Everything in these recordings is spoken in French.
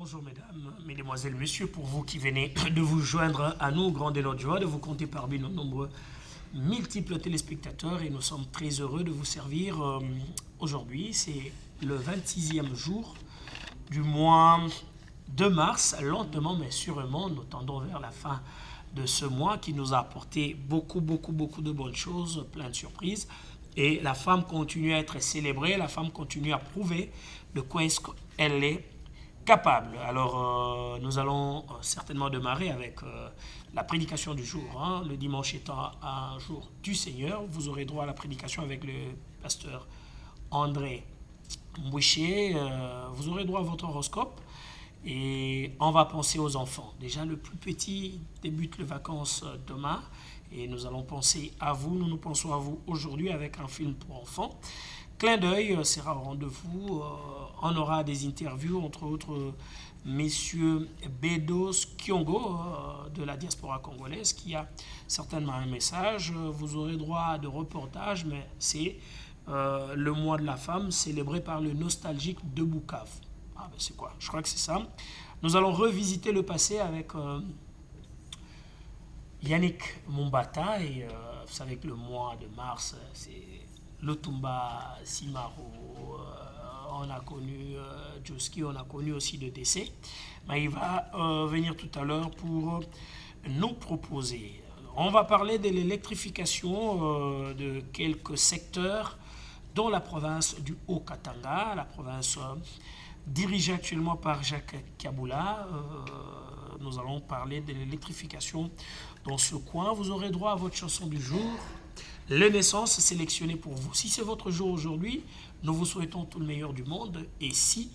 Bonjour mesdames, mesdemoiselles, messieurs, pour vous qui venez de vous joindre à nous, grande est notre joie de vous compter parmi nos nombreux multiples téléspectateurs et nous sommes très heureux de vous servir aujourd'hui. C'est le 26e jour du mois de mars. Lentement mais sûrement, nous tendons vers la fin de ce mois qui nous a apporté beaucoup de bonnes choses, plein de surprises. Et la femme continue à être célébrée, la femme continue à prouver de quoi est-ce qu'elle est capable. Alors, nous allons certainement démarrer avec la prédication du jour. Hein. Le dimanche étant un jour du Seigneur, vous aurez droit à la prédication avec le pasteur André Mbouché. Vous aurez droit à votre horoscope et on va penser aux enfants. Déjà, le plus petit débute les vacances demain et nous allons penser à vous. Nous pensons à vous aujourd'hui avec un film pour enfants. Clin d'œil sera au rendez-vous. On aura des interviews, entre autres, messieurs Bedos Kiongo de la diaspora congolaise qui a certainement un message. Vous aurez droit à de reportages, mais c'est le mois de la femme célébré par le nostalgique de Bukavu. Ah ben c'est quoi? Je crois que c'est ça. Nous allons revisiter le passé avec Yannick Mumbata et vous savez que le mois de mars c'est Lutumba Simaro, on a connu Joski, on a connu aussi de décès. Mais il va venir tout à l'heure pour nous proposer. On va parler de l'électrification de quelques secteurs dans la province du Haut-Katanga, la province dirigée actuellement par Jacques Kaboula. Nous allons parler de l'électrification dans ce coin. Vous aurez droit à votre chanson du jour, les naissances sélectionnées pour vous. Si c'est votre jour aujourd'hui, nous vous souhaitons tout le meilleur du monde. Et si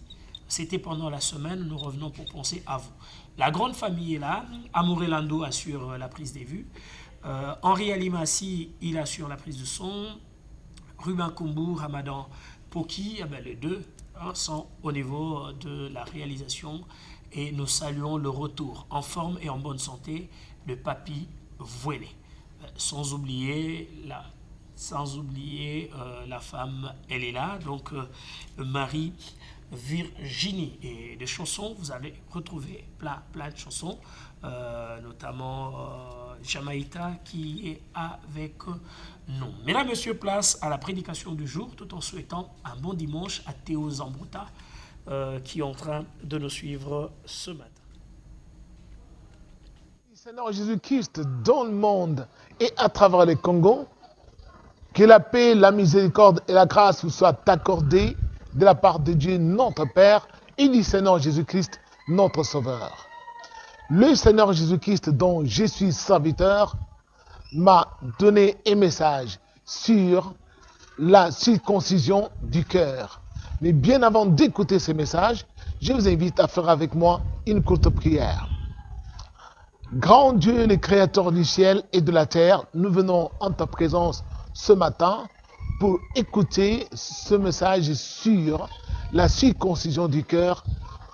c'était pendant la semaine, nous revenons pour penser à vous. La grande famille est là. Amouré Lando assure la prise des vues. Henri Alimassi, il assure la prise de son. Ruben Kumbu, Ramadan Poki, eh bien, les deux sont au niveau de la réalisation. Et nous saluons le retour en forme et en bonne santé de Papy Vouélé. Sans oublier la femme, elle est là, donc Marie Virginie. Et des chansons, vous allez retrouver plein de chansons, notamment Jamaïta qui est avec nous. Mesdames, Messieurs, place à la prédication du jour, tout en souhaitant un bon dimanche à Théo Zambruta qui est en train de nous suivre ce matin. Seigneur Jésus-Christ dans le monde et à travers le Congo, que la paix, la miséricorde et la grâce vous soient accordées de la part de Dieu notre Père et du Seigneur Jésus-Christ notre Sauveur. Le Seigneur Jésus-Christ dont je suis serviteur m'a donné un message sur la circoncision du cœur. Mais bien avant d'écouter ce message, je vous invite à faire avec moi une courte prière. Grand Dieu, le créateur du ciel et de la terre, nous venons en ta présence ce matin pour écouter ce message sur la circoncision du cœur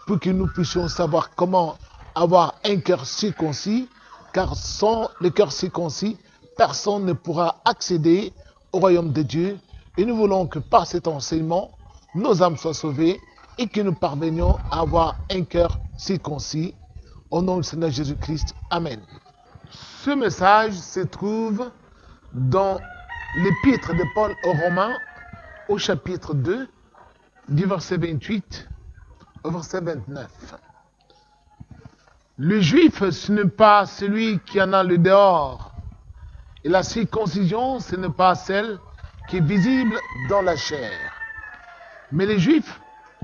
pour que nous puissions savoir comment avoir un cœur circoncis, car sans le cœur circoncis, personne ne pourra accéder au royaume de Dieu. Et nous voulons que par cet enseignement, nos âmes soient sauvées et que nous parvenions à avoir un cœur circoncis. Au nom du Seigneur Jésus-Christ. Amen. Ce message se trouve dans l'épître de Paul aux Romains, au chapitre 2, du verset 28 au verset 29. Le juif, ce n'est pas celui qui en a le dehors. Et la circoncision, ce n'est pas celle qui est visible dans la chair. Mais le juif,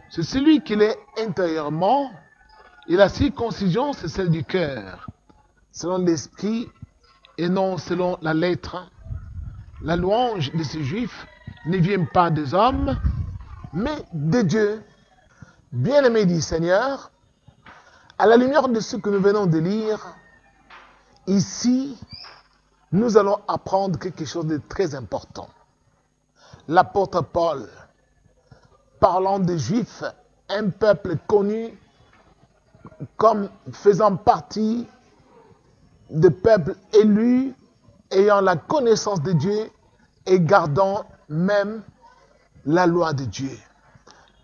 c'est celui qui l'est intérieurement. Et la circoncision, c'est celle du cœur, selon l'esprit et non selon la lettre. La louange de ces juifs ne vient pas des hommes, mais de Dieu. Bien-aimés du Seigneur, à la lumière de ce que nous venons de lire, ici, nous allons apprendre quelque chose de très important. L'apôtre Paul, parlant des Juifs, un peuple connu comme faisant partie des peuples élus, ayant la connaissance de Dieu et gardant même la loi de Dieu,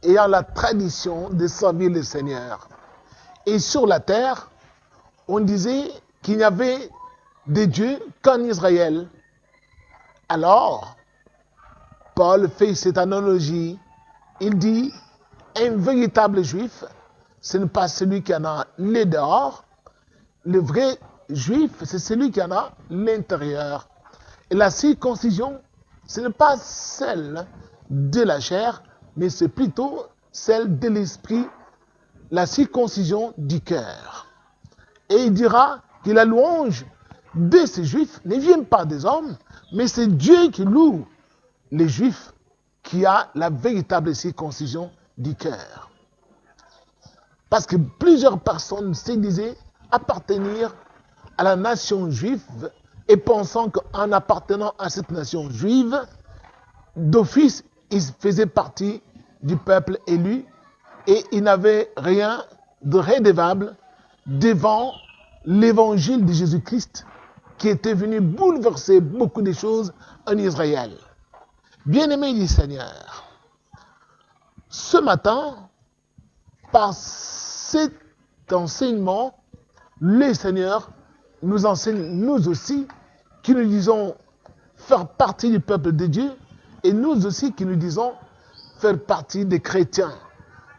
ayant la tradition de servir le Seigneur. Et sur la terre, on disait qu'il n'y avait de Dieu qu'en Israël. Alors, Paul fait cette analogie. Il dit, un véritable juif, ce n'est pas celui qui en a les dehors. Le vrai juif, c'est celui qui en a l'intérieur. Et la circoncision, ce n'est pas celle de la chair, mais c'est plutôt celle de l'esprit, la circoncision du cœur. Et il dira que la louange de ces juifs ne vient pas des hommes, mais c'est Dieu qui loue les juifs qui a la véritable circoncision du cœur. Parce que plusieurs personnes se disaient appartenir à la nation juive et pensant qu'en appartenant à cette nation juive, d'office, ils faisaient partie du peuple élu et ils n'avaient rien de redevable devant l'évangile de Jésus-Christ qui était venu bouleverser beaucoup de choses en Israël. Bien-aimés du Seigneur, ce matin, par cet enseignement, le Seigneur nous enseigne, nous aussi, qui nous disons faire partie du peuple de Dieu, et nous aussi qui nous disons faire partie des chrétiens.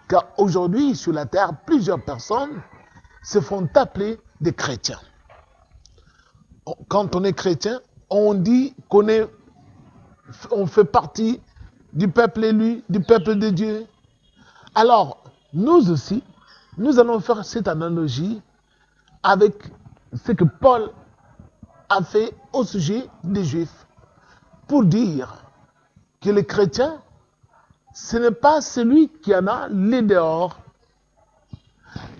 Car aujourd'hui, sur la terre, plusieurs personnes se font appeler des chrétiens. Quand on est chrétien, on dit on fait partie du peuple élu, du peuple de Dieu. Alors, nous aussi, nous allons faire cette analogie avec ce que Paul a fait au sujet des Juifs, pour dire que les chrétiens, ce n'est pas celui qui en a les dehors.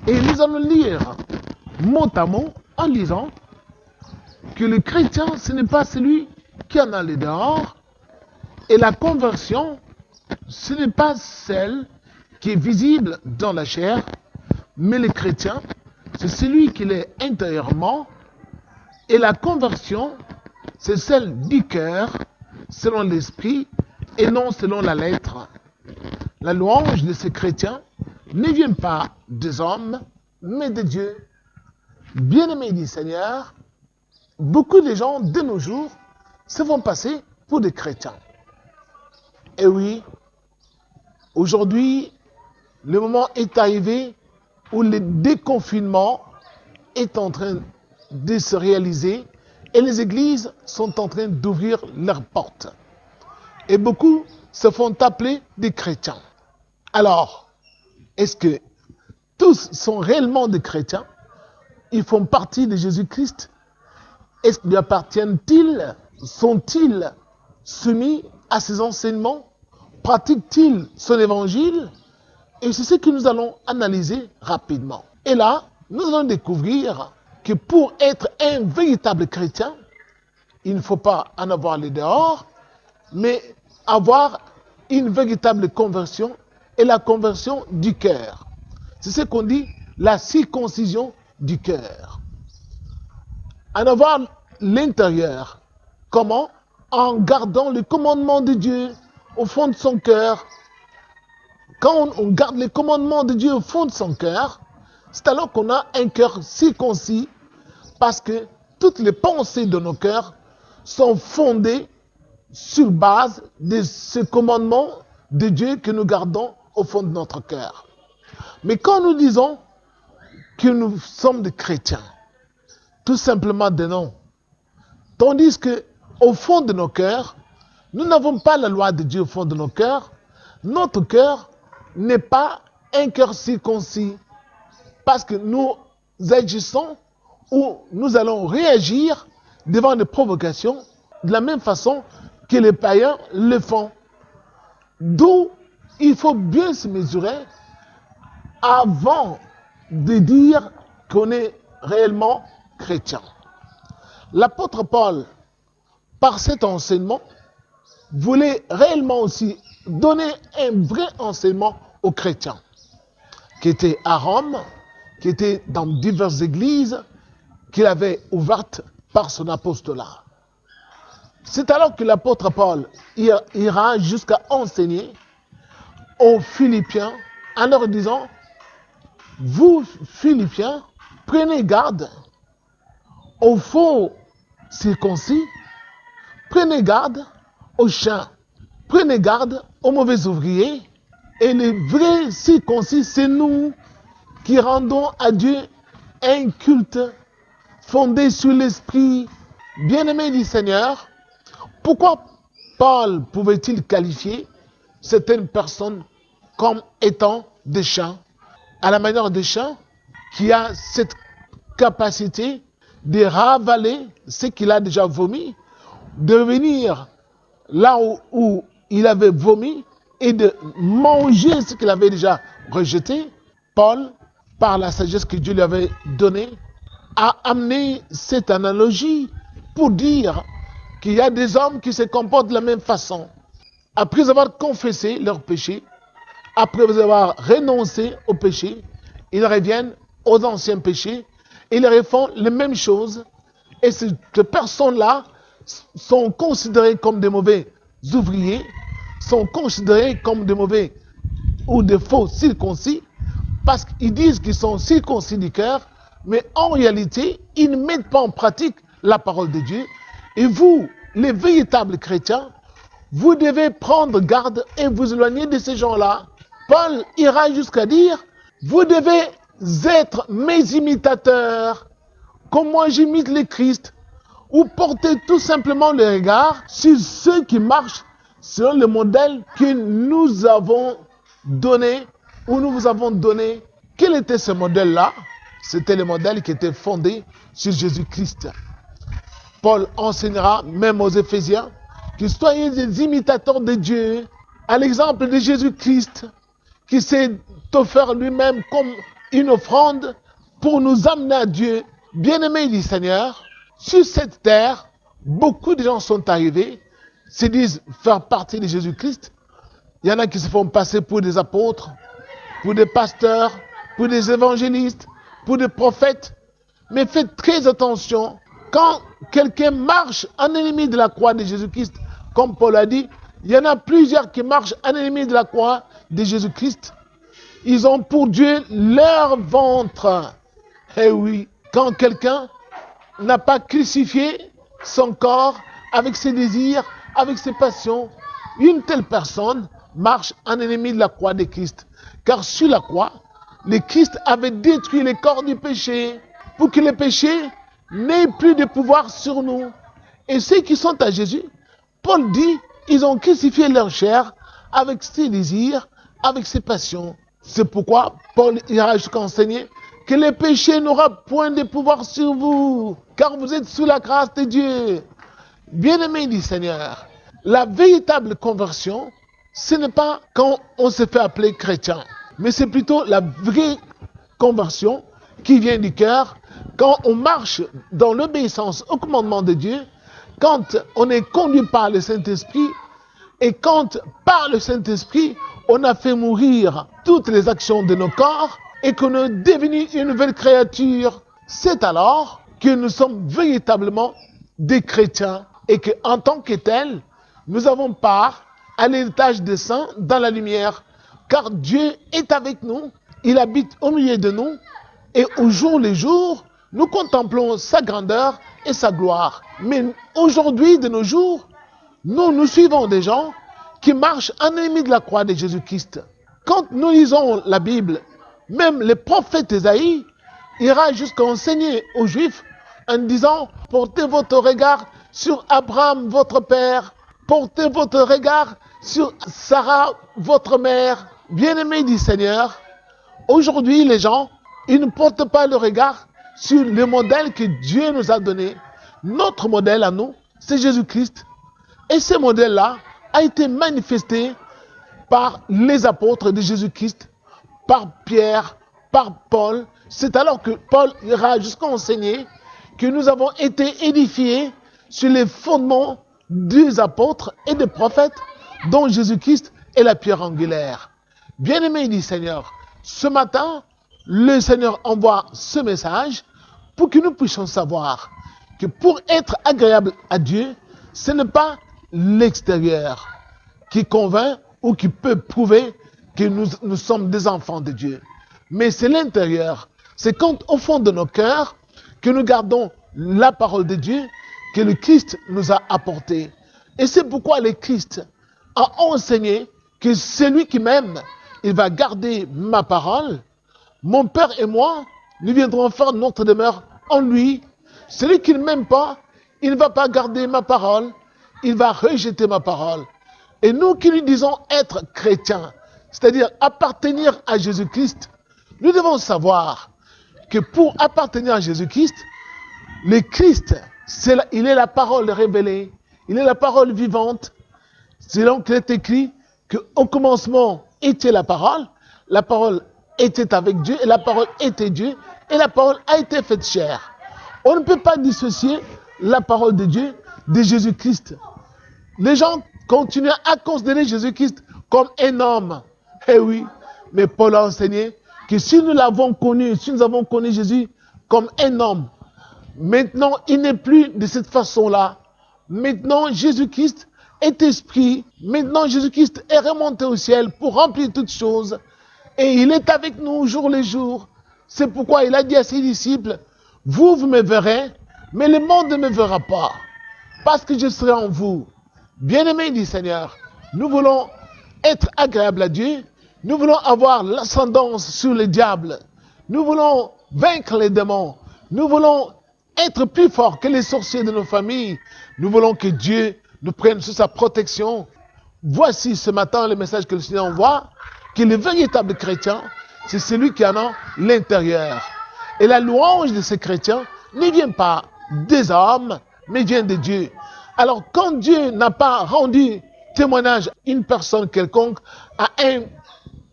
Et nous allons lire mot à mot en lisant que le chrétien, ce n'est pas celui qui en a les dehors, et la conversion, ce n'est pas celle qui est visible dans la chair, mais le chrétien, c'est celui qui l'est intérieurement, et la conversion, c'est celle du cœur, selon l'esprit, et non selon la lettre. La louange de ces chrétiens ne vient pas des hommes, mais de Dieu. Bien-aimés du Seigneur, beaucoup de gens de nos jours se font passer pour des chrétiens. Et oui, aujourd'hui, le moment est arrivé où le déconfinement est en train de se réaliser et les églises sont en train d'ouvrir leurs portes. Et beaucoup se font appeler des chrétiens. Alors, est-ce que tous sont réellement des chrétiens? Ils font partie de Jésus-Christ? Est-ce qu'ils lui appartiennent-ils? Sont-ils soumis à ses enseignements? Pratiquent-ils son évangile? Et c'est ce que nous allons analyser rapidement. Et là, nous allons découvrir que pour être un véritable chrétien, il ne faut pas en avoir les dehors, mais avoir une véritable conversion et la conversion du cœur. C'est ce qu'on dit la circoncision du cœur. En avoir l'intérieur. Comment? En gardant le commandement de Dieu au fond de son cœur. Quand on garde les commandements de Dieu au fond de son cœur, c'est alors qu'on a un cœur circoncis, parce que toutes les pensées de nos cœurs sont fondées sur base de ce commandement de Dieu que nous gardons au fond de notre cœur. Mais quand nous disons que nous sommes des chrétiens, tout simplement des noms, tandis que au fond de nos cœurs, nous n'avons pas la loi de Dieu au fond de nos cœurs, notre cœur n'est pas un cœur circoncis, parce que nous agissons ou nous allons réagir devant des provocations de la même façon que les païens le font. D'où il faut bien se mesurer avant de dire qu'on est réellement chrétien. L'apôtre Paul, par cet enseignement, voulait réellement aussi donner un vrai enseignement aux chrétiens, qui étaient à Rome, qui étaient dans diverses églises, qu'il avait ouvertes par son apostolat. C'est alors que l'apôtre Paul ira jusqu'à enseigner aux Philippiens en leur disant vous, Philippiens, prenez garde aux faux circoncis, prenez garde aux chiens, prenez garde aux mauvais ouvriers, et les vrais circoncis, c'est nous qui rendons à Dieu un culte fondé sur l'esprit. Bien-aimé du Seigneur, pourquoi Paul pouvait-il qualifier certaines personnes comme étant des chiens, à la manière des chiens, qui a cette capacité de ravaler ce qu'il a déjà vomi, de revenir là où il avait vomi et de manger ce qu'il avait déjà rejeté? Paul, par la sagesse que Dieu lui avait donnée, a amené cette analogie pour dire qu'il y a des hommes qui se comportent de la même façon. Après avoir confessé leurs péchés, après avoir renoncé au péché, ils reviennent aux anciens péchés, ils refont les mêmes choses, et ces personnes-là sont considérées comme des mauvais ouvriers, sont considérées comme des mauvais ou des faux circoncis, parce qu'ils disent qu'ils sont circoncis du cœur, mais en réalité, ils ne mettent pas en pratique la parole de Dieu. Et vous, les véritables chrétiens, vous devez prendre garde et vous éloigner de ces gens-là. Paul ira jusqu'à dire, vous devez être mes imitateurs, comme moi j'imite le Christ, ou portez tout simplement le regard sur ceux qui marchent selon le modèle que nous avons donné, ou nous vous avons donné. Quel était ce modèle-là? C'était le modèle qui était fondé sur Jésus-Christ. Paul enseignera même aux Éphésiens que soyez des imitateurs de Dieu, à l'exemple de Jésus-Christ, qui s'est offert lui-même comme une offrande pour nous amener à Dieu. Bien-aimés du Seigneur, sur cette terre, beaucoup de gens sont arrivés, se disent faire partie de Jésus-Christ. Il y en a qui se font passer pour des apôtres, pour des pasteurs, pour des évangélistes, pour des prophètes. Mais faites très attention, quand quelqu'un marche en ennemi de la croix de Jésus-Christ, comme Paul a dit, il y en a plusieurs qui marchent en ennemi de la croix de Jésus-Christ. Ils ont pour Dieu leur ventre. Eh oui, quand quelqu'un n'a pas crucifié son corps avec ses désirs, avec ses passions, une telle personne marche en ennemi de la croix de Christ. Car sur la croix, le Christ avait détruit les corps du péché pour que le péché n'ait plus de pouvoir sur nous. Et ceux qui sont à Jésus, Paul dit, ils ont crucifié leur chair avec ses désirs, avec ses passions. C'est pourquoi Paul ira jusqu'à enseigner que le péché n'aura point de pouvoir sur vous, car vous êtes sous la grâce de Dieu. Bien-aimés du Seigneur, la véritable conversion, ce n'est pas quand on se fait appeler chrétien, mais c'est plutôt la vraie conversion qui vient du cœur, quand on marche dans l'obéissance au commandement de Dieu, quand on est conduit par le Saint-Esprit, et quand par le Saint-Esprit, on a fait mourir toutes les actions de nos corps, et qu'on est devenu une nouvelle créature, c'est alors que nous sommes véritablement des chrétiens, et qu'en tant que tels, nous avons part à l'héritage des saints dans la lumière, car Dieu est avec nous, il habite au milieu de nous, et au jour le jour, nous contemplons sa grandeur et sa gloire. Mais aujourd'hui, de nos jours, nous suivons des gens qui marchent en ennemi de la croix de Jésus-Christ. Quand nous lisons la Bible, même le prophète Ésaïe ira jusqu'à enseigner aux Juifs en disant « Portez votre regard sur Abraham, votre père, portez votre regard sur Sarah, votre mère. » Bien-aimés du Seigneur, aujourd'hui, les gens, ils ne portent pas le regard sur le modèle que Dieu nous a donné. Notre modèle à nous, c'est Jésus-Christ. Et ce modèle-là a été manifesté par les apôtres de Jésus-Christ, par Pierre, par Paul. C'est alors que Paul ira jusqu'à enseigner que nous avons été édifiés sur les fondements des apôtres et des prophètes, dont Jésus-Christ est la pierre angulaire. Bien-aimés du Seigneur, ce matin, le Seigneur envoie ce message pour que nous puissions savoir que pour être agréable à Dieu, ce n'est pas l'extérieur qui convainc ou qui peut prouver que nous sommes des enfants de Dieu. mais c'est l'intérieur. C'est quand au fond de nos cœurs que nous gardons la parole de Dieu que le Christ nous a apportée. Et c'est pourquoi le Christ a enseigné que celui qui m'aime, il va garder ma parole. Mon Père et moi, nous viendrons faire notre demeure en lui. Celui qui ne m'aime pas, il ne va pas garder ma parole, il va rejeter ma parole. Et nous qui lui disons être chrétiens, c'est-à-dire appartenir à Jésus-Christ, nous devons savoir que pour appartenir à Jésus-Christ, le Christ, il est la parole révélée, il est la parole vivante. C'est donc qu'il est écrit qu'au commencement était la parole était avec Dieu, et la parole était Dieu, et la parole a été faite chair. On ne peut pas dissocier la parole de Dieu de Jésus-Christ. Les gens continuent à considérer Jésus-Christ comme un homme. Eh oui, mais Paul a enseigné que si nous l'avons connu, si nous avons connu Jésus comme un homme, maintenant il n'est plus de cette façon-là. Maintenant Jésus-Christ est esprit. Maintenant Jésus-Christ est remonté au ciel pour remplir toutes choses. Et il est avec nous jour les jours. C'est pourquoi il a dit à ses disciples, vous me verrez, mais le monde ne me verra pas, parce que je serai en vous. Bien-aimés du Seigneur, nous voulons être agréables à Dieu, nous voulons avoir l'ascendance sur le diable, nous voulons vaincre les démons, nous voulons être plus forts que les sorciers de nos familles, nous voulons que Dieu nous prenne sous sa protection. Voici ce matin le message que le Seigneur envoie, que le véritable chrétien, c'est celui qui en a l'intérieur. Et la louange de ces chrétiens ne vient pas des hommes, mais vient de Dieu. Alors, quand Dieu n'a pas rendu témoignage à une personne quelconque, à un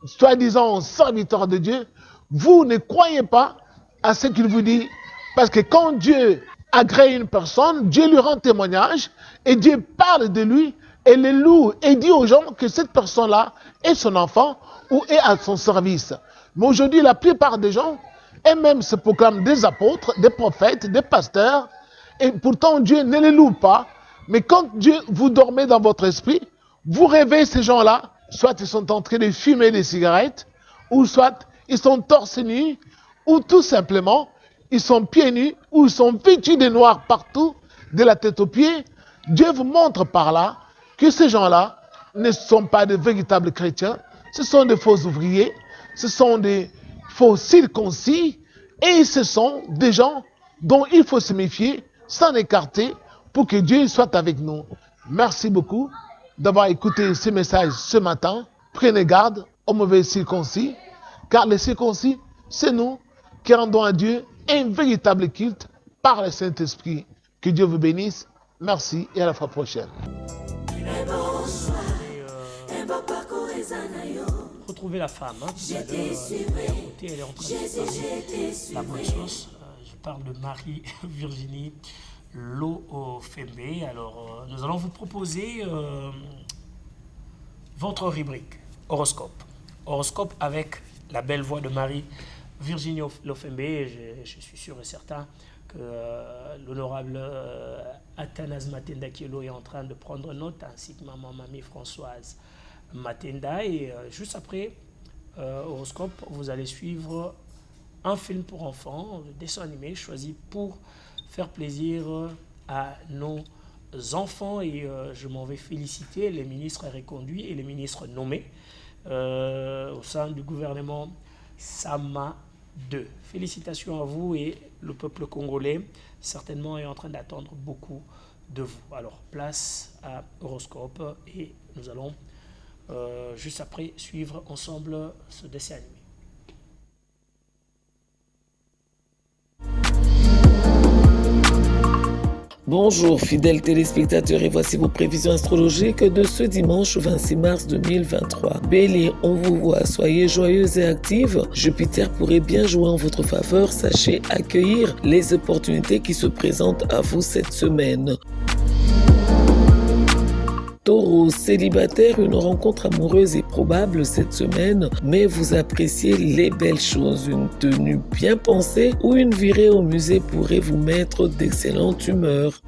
soi-disant serviteur de Dieu, vous ne croyez pas à ce qu'il vous dit. Parce que quand Dieu agrée une personne, Dieu lui rend témoignage et Dieu parle de lui et le loue et dit aux gens que cette personne-là est son enfant ou est à son service. Mais aujourd'hui, la plupart des gens, et même se proclament des apôtres, des prophètes, des pasteurs, et pourtant Dieu ne les loue pas. Mais quand Dieu, vous dormez dans votre esprit, vous rêvez ces gens-là, soit ils sont en train de fumer des cigarettes, ou soit ils sont torse nus, ou tout simplement, ils sont pieds nus, ou ils sont vêtus de noir partout, de la tête aux pieds. Dieu vous montre par là que ces gens-là ne sont pas de véritables chrétiens, ce sont des faux ouvriers, ce sont des faux circoncis, et ce sont des gens dont il faut se méfier, s'en écarter, pour que Dieu soit avec nous. Merci beaucoup d'avoir écouté ce message ce matin. Prenez garde aux mauvais circoncis, car les circoncis, c'est nous qui rendons à Dieu un véritable culte par le Saint-Esprit. Que Dieu vous bénisse. Merci et à la fois prochaine. Retrouver la femme, hein, tout à l'heure, elle est en train de préparer la bonne sauce. Je parle de Marie-Virginie Lofembe. Alors, nous allons vous proposer votre rubrique horoscope. Horoscope avec la belle voix de Marie-Virginie Lofembe. Je suis sûr et certain que l'honorable Athanase Matenda Kielo est en train de prendre note, ainsi que maman Mamie Françoise Matenda. Et juste après horoscope, vous allez suivre un film pour enfants, un dessin animé choisi pour faire plaisir à nos enfants. Et je m'en vais féliciter les ministres reconduits et les ministres nommés au sein du gouvernement Sama 2. Félicitations à vous, et le peuple congolais certainement est en train d'attendre beaucoup de vous. Alors place à horoscope et nous allons juste après suivre ensemble ce dessin animé. Bonjour fidèles téléspectateurs, et voici vos prévisions astrologiques de ce dimanche 26 mars 2023. Bélier, on vous voit, soyez joyeuse et active. Jupiter pourrait bien jouer en votre faveur, sachez accueillir les opportunités qui se présentent à vous cette semaine. Taureau, célibataire, une rencontre amoureuse est probable cette semaine, mais vous appréciez les belles choses. Une tenue bien pensée ou une virée au musée pourrait vous mettre d'excellente humeur.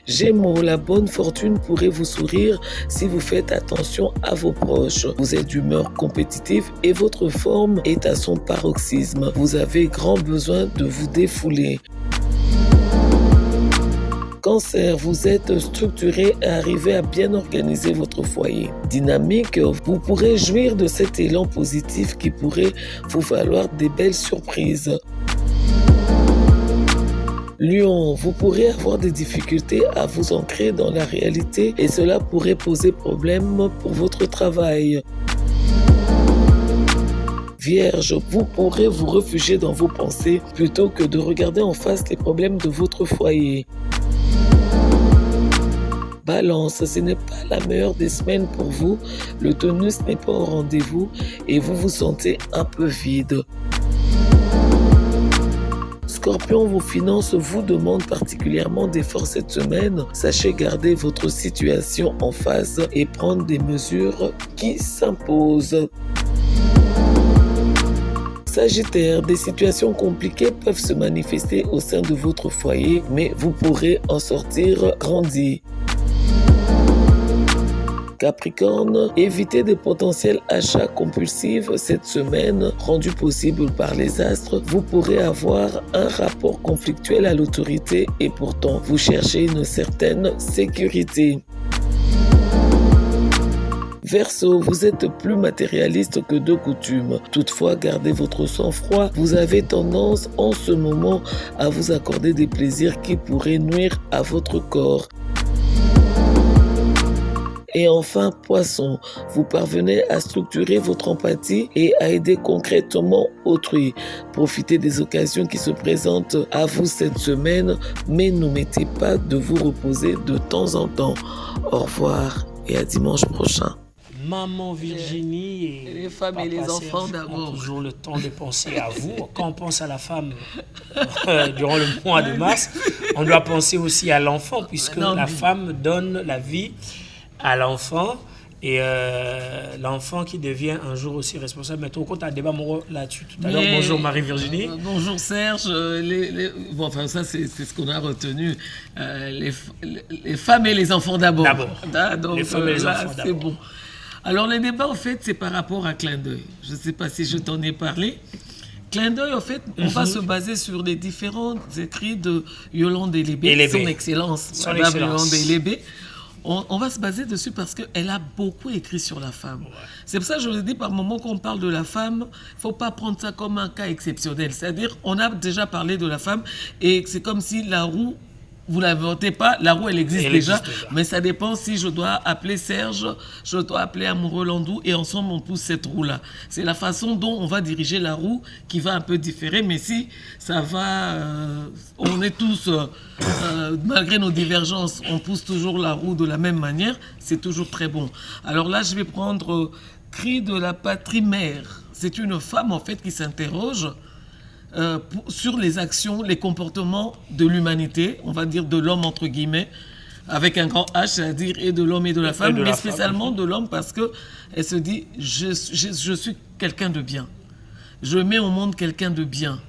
Gémeaux, la bonne fortune pourrait vous sourire si vous faites attention à vos proches. Vous êtes d'humeur compétitive et votre forme est à son paroxysme. Vous avez grand besoin de vous défouler. Cancer, vous êtes structuré et arrivez à bien organiser votre foyer. Dynamique, vous pourrez jouir de cet élan positif qui pourrait vous valoir des belles surprises. Lion, vous pourrez avoir des difficultés à vous ancrer dans la réalité et cela pourrait poser problème pour votre travail. Vierge, vous pourrez vous réfugier dans vos pensées plutôt que de regarder en face les problèmes de votre foyer. Balance, ce n'est pas la meilleure des semaines pour vous, le tonus n'est pas au rendez-vous et vous vous sentez un peu vide. Scorpion, vos finances vous demandent particulièrement d'efforts cette semaine. Sachez garder votre situation en phase et prendre des mesures qui s'imposent. Sagittaire, des situations compliquées peuvent se manifester au sein de votre foyer, mais vous pourrez en sortir grandi. Capricorne, évitez des potentiels achats compulsifs cette semaine, rendus possibles par les astres. Vous pourrez avoir un rapport conflictuel à l'autorité et pourtant vous cherchez une certaine sécurité. Verseau, vous êtes plus matérialiste que de coutume. Toutefois, gardez votre sang-froid. Vous avez tendance en ce moment à vous accorder des plaisirs qui pourraient nuire à votre corps. Et enfin, Poisson, vous parvenez à structurer votre empathie et à aider concrètement autrui. Profitez des occasions qui se présentent à vous cette semaine, mais n'omettez pas de vous reposer de temps en temps. Au revoir et à dimanche prochain. Maman Virginie et les femmes et les enfants d'abord. Ont toujours le temps de penser à vous. Quand on pense à la femme durant le mois de mars, on doit penser aussi à l'enfant, puisque la femme donne la vie à l'enfant et l'enfant qui devient un jour aussi responsable. Mais on compte un débat là-dessus tout à l'heure. Bonjour Marie-Virginie. Bonjour Serge. Bon, enfin, ça, c'est ce qu'on a retenu. Les femmes et les enfants d'abord. Donc, les femmes et les enfants d'abord. C'est bon. Alors, les débats, en fait, c'est par rapport à Clin d'œil. Je ne sais pas si je t'en ai parlé. Clin d'œil, en fait, on va se baser sur les différents écrits de Yolande Elébé, son Excellence, Madame Yolande Elébé. On va se baser dessus parce qu'elle a beaucoup écrit sur la femme. Ouais. C'est pour ça que je le dis, par moment qu'on parle de la femme, il ne faut pas prendre ça comme un cas exceptionnel. C'est-à-dire, on a déjà parlé de la femme et c'est comme si la roue, vous ne l'inventez pas, la roue, elle existe déjà. Mais ça dépend si je dois appeler Serge, je dois appeler Amoureux Landou et ensemble, on pousse cette roue-là. C'est la façon dont on va diriger la roue qui va un peu différer. Mais si ça va, on est tous, malgré nos divergences, on pousse toujours la roue de la même manière, c'est toujours très bon. Alors là, je vais prendre Cri de la patrie mère. C'est une femme, en fait, qui s'interroge sur les actions, les comportements de l'humanité, on va dire de l'homme entre guillemets, avec un grand H, c'est-à-dire et de l'homme et de la femme, mais spécialement de l'homme parce qu'elle se dit je suis quelqu'un de bien, je mets au monde quelqu'un de bien.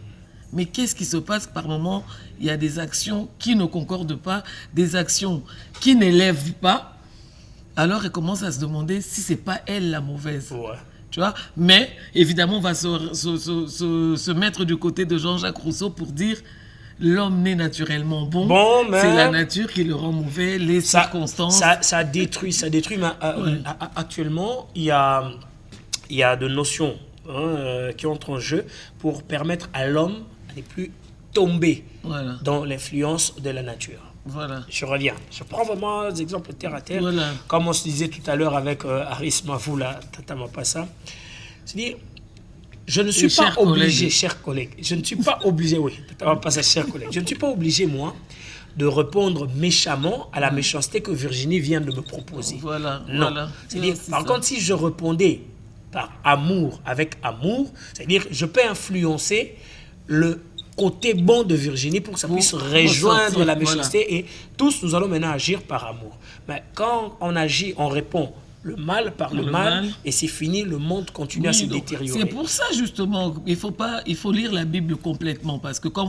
Mais qu'est-ce qui se passe par moment? Il y a des actions qui ne concordent pas, des actions qui n'élèvent pas, alors elle commence à se demander si c'est pas elle la mauvaise. Ouais. Tu vois, mais évidemment, on va se mettre du côté de Jean-Jacques Rousseau pour dire l'homme n'est naturellement bon, mais c'est la nature qui le rend mauvais, les circonstances. Ça détruit. Mais, actuellement, il y a de notions qui entrent en jeu pour permettre à l'homme de ne plus tomber dans l'influence de la nature. Voilà. Je reviens. Je prends vraiment des exemples terre à terre. Voilà. Comme on se disait tout à l'heure avec Aris Mavoula, Tata Mapassa. C'est-à-dire, je ne suis pas obligé, chers collègues, je ne suis pas obligé, oui, Tata Mapassa, chers collègues, je ne suis pas obligé, moi, de répondre méchamment à la méchanceté que Virginie vient de me proposer. Voilà. Non. Voilà. C'est-à-dire, par contre, si je répondais par amour, avec amour, c'est-à-dire, je peux influencer le côté bon de Virginie pour que ça puisse rejoindre la méchanceté et tous nous allons maintenant agir par amour. Mais quand on agit, on répond le mal par le mal, et c'est fini, le monde continue à se détériorer. C'est pour ça justement, il faut lire la Bible complètement, parce que quand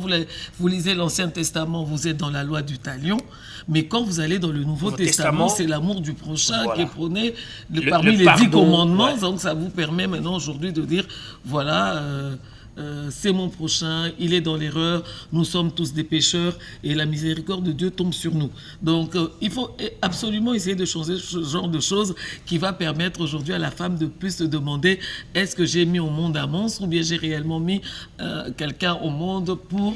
vous lisez l'Ancien Testament, vous êtes dans la loi du talion, mais quand vous allez dans le Nouveau Testament, c'est l'amour du prochain qui est prôné parmi les 10 commandements, donc ça vous permet maintenant aujourd'hui de dire, voilà... c'est mon prochain, il est dans l'erreur, nous sommes tous des pécheurs et la miséricorde de Dieu tombe sur nous. Donc il faut absolument essayer de changer ce genre de choses qui va permettre aujourd'hui à la femme de plus se demander est-ce que j'ai mis au monde un monstre ou bien j'ai réellement mis quelqu'un au monde pour...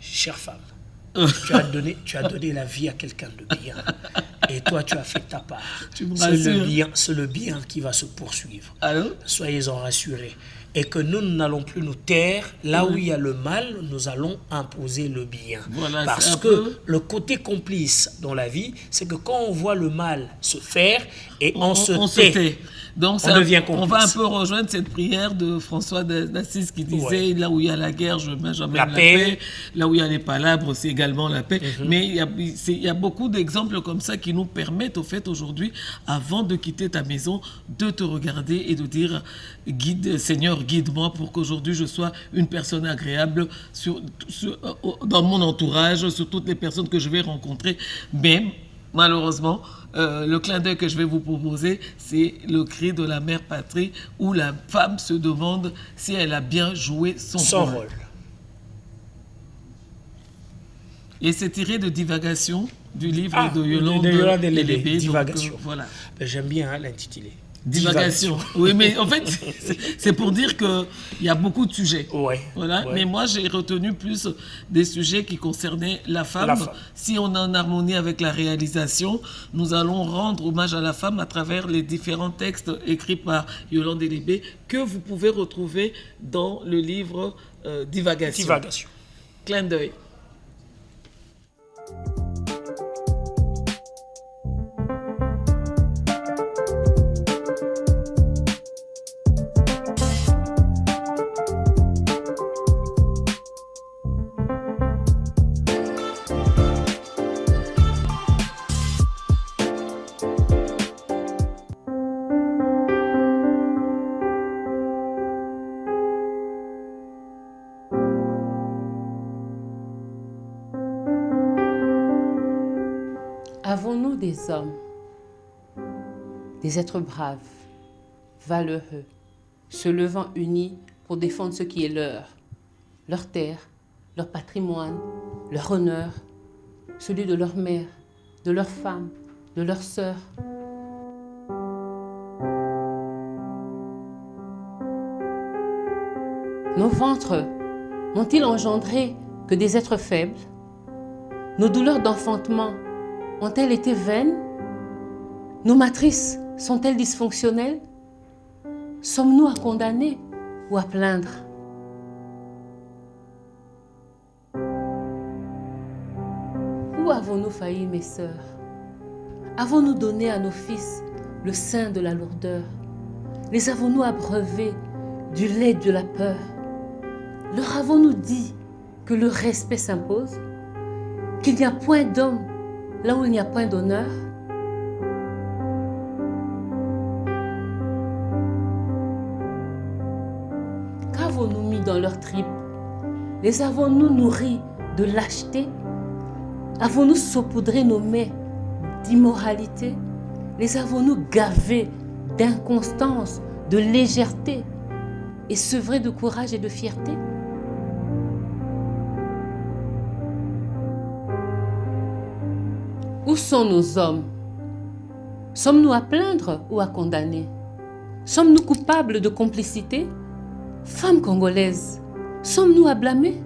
Chère femme, tu as donné la vie à quelqu'un de bien et toi tu as fait ta part. C'est le bien qui va se poursuivre. Alors? Soyez-en rassurés. Et que nous n'allons plus nous taire. Là où il y a le mal, nous allons imposer le bien. Voilà, parce que le côté complice dans la vie, c'est que quand on voit le mal se faire et on se tait. Donc on devient complice. On va un peu rejoindre cette prière de François d'Assise qui disait là où il y a la guerre, je mets jamais la paix. Là où il y a les palabres, c'est également la paix. Mais il y a beaucoup d'exemples comme ça qui nous permettent au fait aujourd'hui, avant de quitter ta maison, de te regarder et de dire Seigneur, guide-moi pour qu'aujourd'hui je sois une personne agréable dans mon entourage, sur toutes les personnes que je vais rencontrer. Mais malheureusement, le clin d'œil que je vais vous proposer, c'est le cri de la mère patrie où la femme se demande si elle a bien joué son rôle. Et c'est tiré de Divagation du livre de Yolande Elébé. Divagation. Voilà. J'aime bien l'intituler. Divagation. Oui, mais en fait, c'est pour dire qu'il y a beaucoup de sujets. Ouais, voilà. Ouais. Mais moi, j'ai retenu plus des sujets qui concernaient la femme. Si on est en harmonie avec la réalisation, nous allons rendre hommage à la femme à travers les différents textes écrits par Yolande Elébé que vous pouvez retrouver dans le livre Divagation. Divagation. Clin d'œil. Avons-nous des hommes, des êtres braves, valeureux, se levant unis pour défendre ce qui est leur terre, leur patrimoine, leur honneur, celui de leur mère, de leur femme, de leur sœur? Nos ventres n'ont-ils engendré que des êtres faibles? Nos douleurs d'enfantement ont-elles été vaines? Nos matrices sont-elles dysfonctionnelles? Sommes-nous à condamner ou à plaindre? Où avons-nous failli, mes sœurs? Avons-nous donné à nos fils le sein de la lourdeur? Les avons-nous abreuvés du lait de la peur? Leur avons-nous dit que le respect s'impose? Qu'il n'y a point d'homme là où il n'y a point d'honneur? Qu'avons-nous mis dans leurs tripes? Les avons-nous nourris de lâcheté? Avons-nous saupoudré nos mets d'immoralité? Les avons-nous gavés d'inconstance, de légèreté et sevrés de courage et de fierté? Où sont nos hommes? Sommes-nous à plaindre ou à condamner? Sommes-nous coupables de complicité? Femmes congolaises, sommes-nous à blâmer?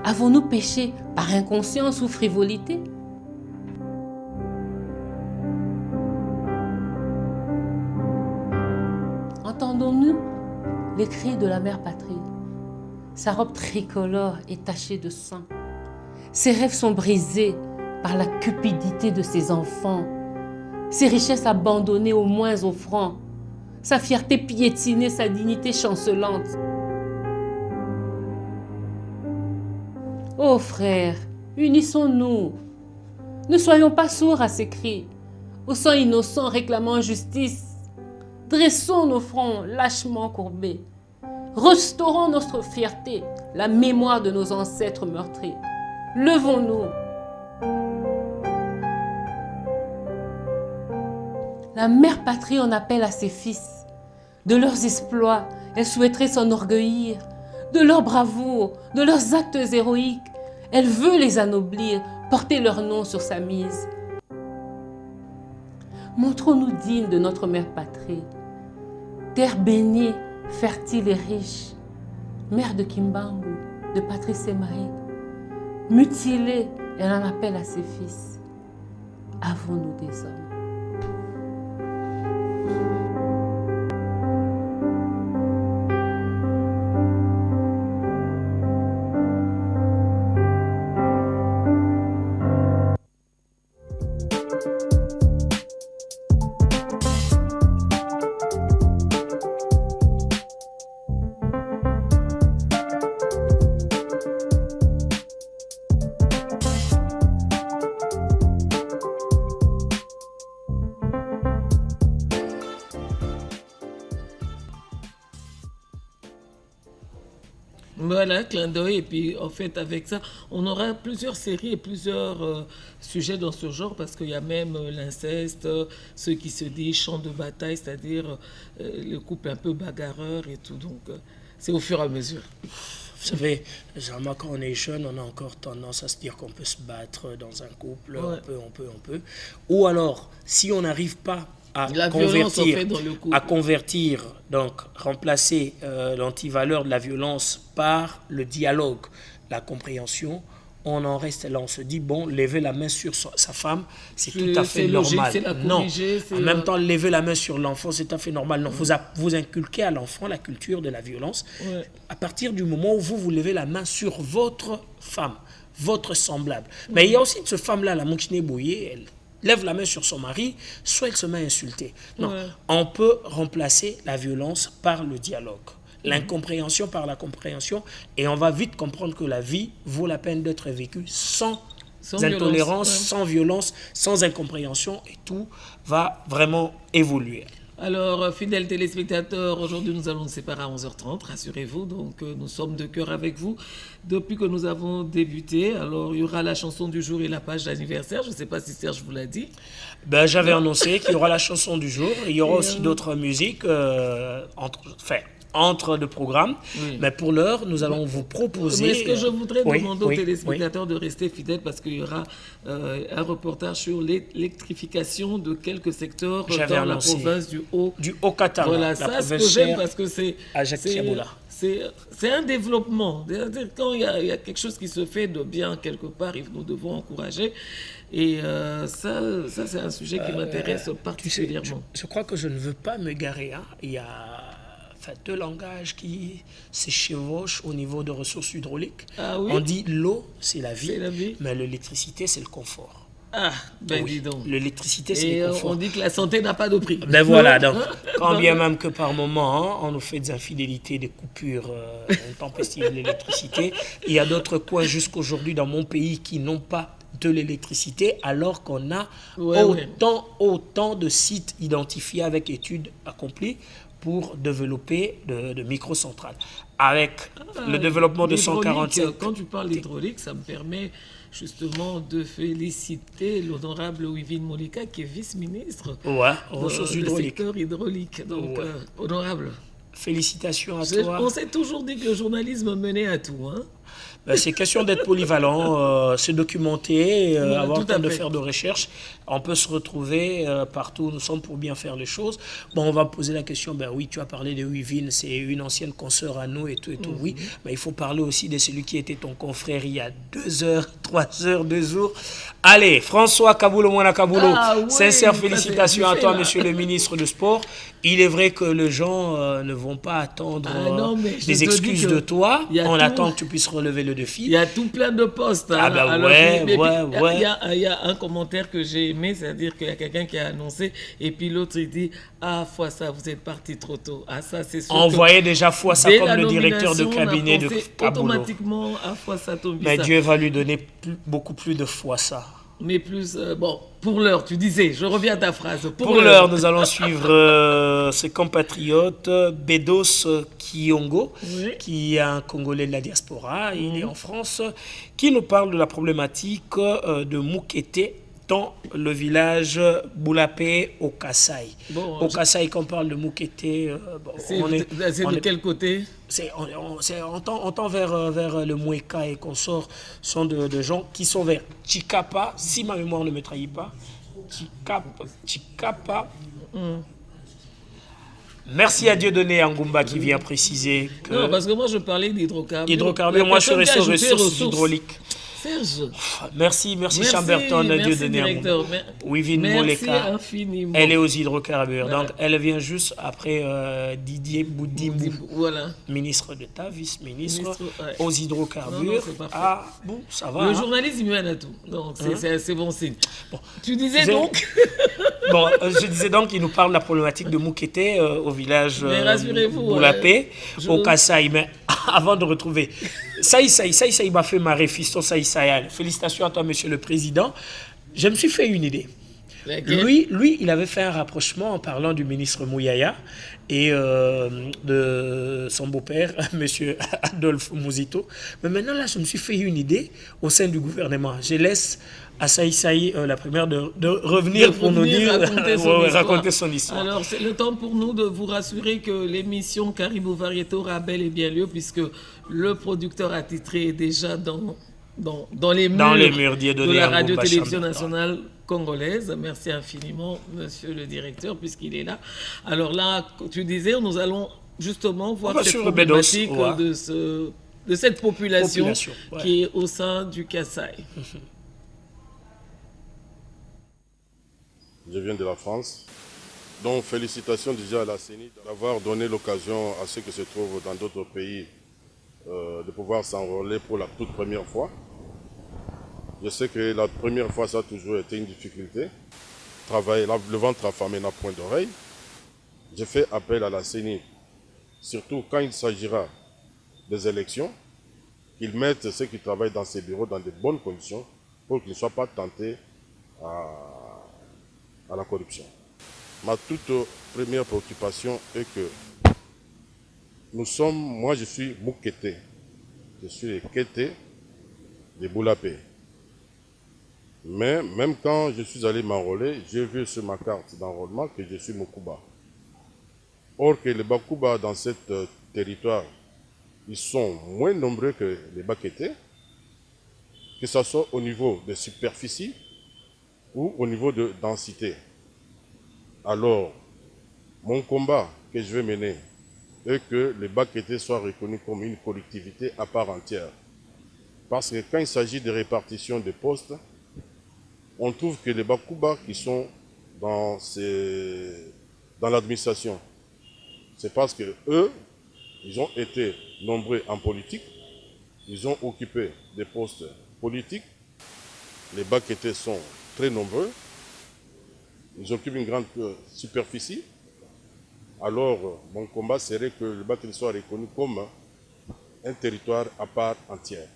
Avons-nous péché par inconscience ou frivolité? Entendons-nous les cris de la mère patrie? Sa robe tricolore est tachée de sang. Ses rêves sont brisés par la cupidité de ses enfants, ses richesses abandonnées aux moins offrants, sa fierté piétinée, sa dignité chancelante. Ô frères, unissons-nous, ne soyons pas sourds à ces cris. au sang innocent réclamant justice. Dressons nos fronts lâchement courbés. Restaurons notre fierté, la mémoire de nos ancêtres meurtris. Levons-nous. La mère patrie en appelle à ses fils. De leurs exploits, elle souhaiterait s'enorgueillir. De leur bravoure, de leurs actes héroïques, elle veut les anoblir, porter leur nom sur sa mise. Montrons-nous dignes de notre mère patrie. Terre bénie, fertile et riche, mère de Kimbangu, de Patrice et Marie. Mutilée, elle en appelle à ses fils. Avons-nous des hommes? Voilà, clin d'œil. Et puis, en fait, avec ça, on aura plusieurs séries et plusieurs sujets dans ce genre, parce qu'il y a même l'inceste, ceux qui se disent champ de bataille, c'est-à-dire le couple un peu bagarreur et tout. Donc, c'est au fur et à mesure. Vous savez, généralement, quand on est jeune, on a encore tendance à se dire qu'on peut se battre dans un couple, Ouais. on peut. Ou alors, si on n'arrive pas à La violence, en convertir, fait, dans le couple. à convertir, donc remplacer l'antivaleur de la violence par le dialogue, la compréhension, on en reste là, on se dit, bon, lever la main sur sa femme, c'est tout à fait c'est logique, normal. c'est la Non, corriger, c'est, en même temps, lever la main sur l'enfant, c'est tout à fait normal. Non, vous inculquez à l'enfant la culture de la violence. Ouais. À partir du moment où vous levez la main sur votre femme, votre semblable. Mais il y a aussi cette femme-là, la Mouchine Bouye, elle lève la main sur son mari, soit elle se met à insulter. Non, Ouais. on peut remplacer la violence par le dialogue. L'incompréhension par la compréhension, et on va vite comprendre que la vie vaut la peine d'être vécue sans intolérance, violence, ouais. sans violence, sans incompréhension, et tout va vraiment évoluer. Alors, fidèles téléspectateurs, aujourd'hui nous allons nous séparer à 11h30, rassurez-vous, donc nous sommes de cœur avec vous depuis que nous avons débuté. Alors, il y aura la chanson du jour et la page d'anniversaire, je ne sais pas si Serge vous l'a dit. Ben, j'avais annoncé qu'il y aura la chanson du jour, et il y aura aussi d'autres musiques entre le programme. Oui. Mais pour l'heure, nous allons vous proposer... Mais ce que je voudrais Oui, demander aux oui, téléspectateurs de rester fidèles, parce qu'il y aura un reportage sur l'électrification de quelques secteurs J'avais dans la annoncé. province du Haut. Du Haut-Katanga, Voilà, la ça, ce que province j'aime, chère parce que c'est... à Jacques Tiaboula. C'est un développement. C'est-à-dire, quand il y a quelque chose qui se fait de bien quelque part, nous devons encourager. Et ça c'est un sujet qui m'intéresse Tu sais, particulièrement. je crois que je ne veux pas me garer. Hein. Il y a deux langages qui se chevauchent au niveau de ressources hydrauliques. Ah oui? On dit l'eau, c'est la vie, C'est la vie. mais l'électricité, c'est le confort. Ah, ben Oui, dis donc. l'électricité, c'est Et le confort. on dit que la santé n'a pas de prix. Ben voilà, donc, quand Non. bien même que par moment, hein, on nous fait des infidélités, des coupures intempestives de l'électricité, il y a d'autres coins jusqu'aujourd'hui dans mon pays qui n'ont pas de l'électricité, alors qu'on a Ouais, autant de sites identifiés avec études accomplies pour développer de microcentrales. Avec le développement de L'hydraulique, 147... Quand tu parles d'hydraulique, ça me permet justement de féliciter l'honorable Wivine Molika, qui est vice-ministre Ouais, ressources du hydrauliques. secteur hydraulique. Donc, Ouais. honorable. Félicitations à toi. On s'est toujours dit que le journalisme menait à tout. Hein. Ben, c'est question d'être polyvalent, se documenter, Voilà, avoir le tout à temps de fait. faire de recherche. On peut se retrouver partout où nous sommes pour bien faire les choses. Bon, on va poser la question, ben oui, tu as parlé de Wivine, c'est une ancienne consoeur à nous et tout, oui. Mais il faut parler aussi de celui qui était ton confrère il y a 2 heures, 3 heures, 2 jours. Allez, François Kaboulou Mwana Kaboulou, Ah oui, sincères ça, félicitations c'est à fait, toi, là. monsieur le ministre du Sport. Il est vrai que les gens ne vont pas attendre Ah non, mais je te des dis excuses que de toi. il y a On tout. attend que tu puisses relever le défi. Il y a tout plein de postes. Ah bah Alors, ouais, mais puis, ouais. Il y a un commentaire que j'ai aimé, c'est-à-dire qu'il y a quelqu'un qui a annoncé, et puis l'autre il dit « Ah, fois ça, vous êtes parti trop tôt. » Ah ça, c'est sûr On que voyait déjà Fouassa dès comme la le directeur de nomination, on a cabinet de pensé Kaboulou. automatiquement à Fouassa Tombisa. Mais Dieu va lui donner beaucoup plus de Fouassa. Mais plus, bon, pour l'heure, tu disais, je reviens à ta phrase. Pour l'heure, nous allons suivre ses compatriotes, Bedos Kiongo, Oui. qui est un Congolais de la diaspora, il est en France, qui nous parle de la problématique de Mukete dans le village Boulapé au Kasaï. Bon, au Kasaï, quand on parle de Mukete, bon, c'est de quel côté? On tend vers le Moueka et consorts, sont de gens qui sont vers Chikapa, si ma mémoire ne me trahit pas. Chikapa. Merci à Dieudonné Angumba qui vient préciser que... Non, parce que moi je parlais d'hydrocarbures. Hydrocarbures, moi je suis resté aux ressources hydrauliques. Serge. Merci Chamberton, Dieudonné Angumba. Wivine Moleka, infiniment. elle est aux hydrocarbures. Voilà. Donc elle vient juste après Didier Boudimou, voilà. Ministre d'État, vice-ministre aux hydrocarbures. Non, ah bon, ça va. Le journalisme lui à tout. Donc c'est bon signe. Bon, tu disais donc bon, je disais donc qu'il nous parle de la problématique de Mukete au village Boulapé, au Kasaï. Mais avant de retrouver Saï m'a fait marrer, fiston Saï. Félicitations à toi, monsieur le président. Je me suis fait une idée. Lui, il avait fait un rapprochement en parlant du ministre Mouyaya et de son beau-père, monsieur Adolphe Mouzito. Mais maintenant, là, je me suis fait une idée au sein du gouvernement. Je laisse à Saï la première de revenir pour nous dire, raconter son histoire. Alors, c'est le temps pour nous de vous rassurer que l'émission Caribou Varieto aura bel et bien lieu, puisque le producteur attitré est déjà dans les murs de la radio-télévision nationale congolaise. Merci infiniment, monsieur le directeur, puisqu'il est là. Alors là, tu disais, nous allons justement voir cette problématique de cette population qui est au sein du Kasaï. Je viens de la France. Donc félicitations déjà à la CENI d'avoir donné l'occasion à ceux qui se trouvent dans d'autres pays de pouvoir s'enrôler pour la toute première fois. Je sais que la première fois, ça a toujours été une difficulté. Travailler, le ventre affamé n'a point d'oreille. J'ai fait appel à la CENI, surtout quand il s'agira des élections, qu'ils mettent ceux qui travaillent dans ces bureaux dans de bonnes conditions pour qu'ils ne soient pas tentés à la corruption. Ma toute première préoccupation est que moi je suis Mukete, je suis le Kété de Boulapé. Mais même quand je suis allé m'enrôler, j'ai vu sur ma carte d'enrôlement que je suis Mukuba. Or que les Bakuba dans ce territoire, ils sont moins nombreux que les Bakété, que ce soit au niveau de superficie ou au niveau de densité. Alors, mon combat que je vais mener est que les Bakété soient reconnus comme une collectivité à part entière. Parce que quand il s'agit de répartition de postes, on trouve que les Bakuba qui sont dans l'administration, c'est parce que eux, ils ont été nombreux en politique, ils ont occupé des postes politiques, les Bakété sont très nombreux, ils occupent une grande superficie. Alors, mon combat serait que le Bakété soit reconnu comme un territoire à part entière.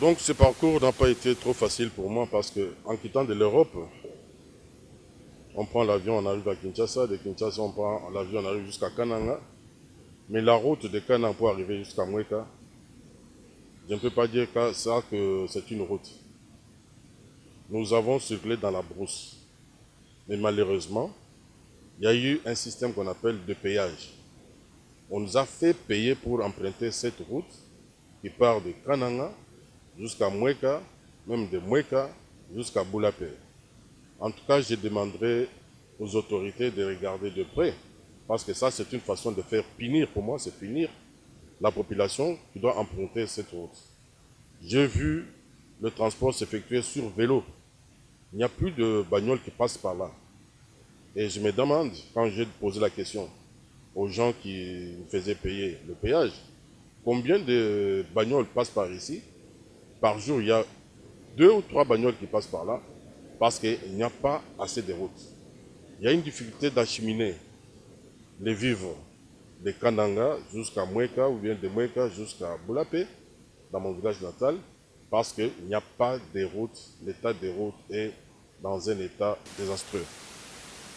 Donc ce parcours n'a pas été trop facile pour moi parce qu'en quittant de l'Europe, on prend l'avion, on arrive à Kinshasa, de Kinshasa on prend l'avion, on arrive jusqu'à Kananga. Mais la route de Kananga pour arriver jusqu'à Moueka, je ne peux pas dire que c'est une route. Nous avons circulé dans la brousse. Mais malheureusement, il y a eu un système qu'on appelle de péage. On nous a fait payer pour emprunter cette route qui part de Kananga jusqu'à Moueka, même de Moueka jusqu'à Boulapé. En tout cas, je demanderai aux autorités de regarder de près, parce que ça, c'est une façon de faire punir, pour moi, c'est punir la population qui doit emprunter cette route. J'ai vu le transport s'effectuer sur vélo. Il n'y a plus de bagnoles qui passent par là. Et je me demande, quand j'ai posé la question aux gens qui me faisaient payer le péage, combien de bagnoles passent par ici? Par jour, il y a 2 ou 3 bagnoles qui passent par là parce qu'il n'y a pas assez de routes. Il y a une difficulté d'acheminer les vivres de Kananga jusqu'à Moueka ou bien de Moueka jusqu'à Boulapé, dans mon village natal, parce qu'il n'y a pas de routes, l'état des routes est dans un état désastreux.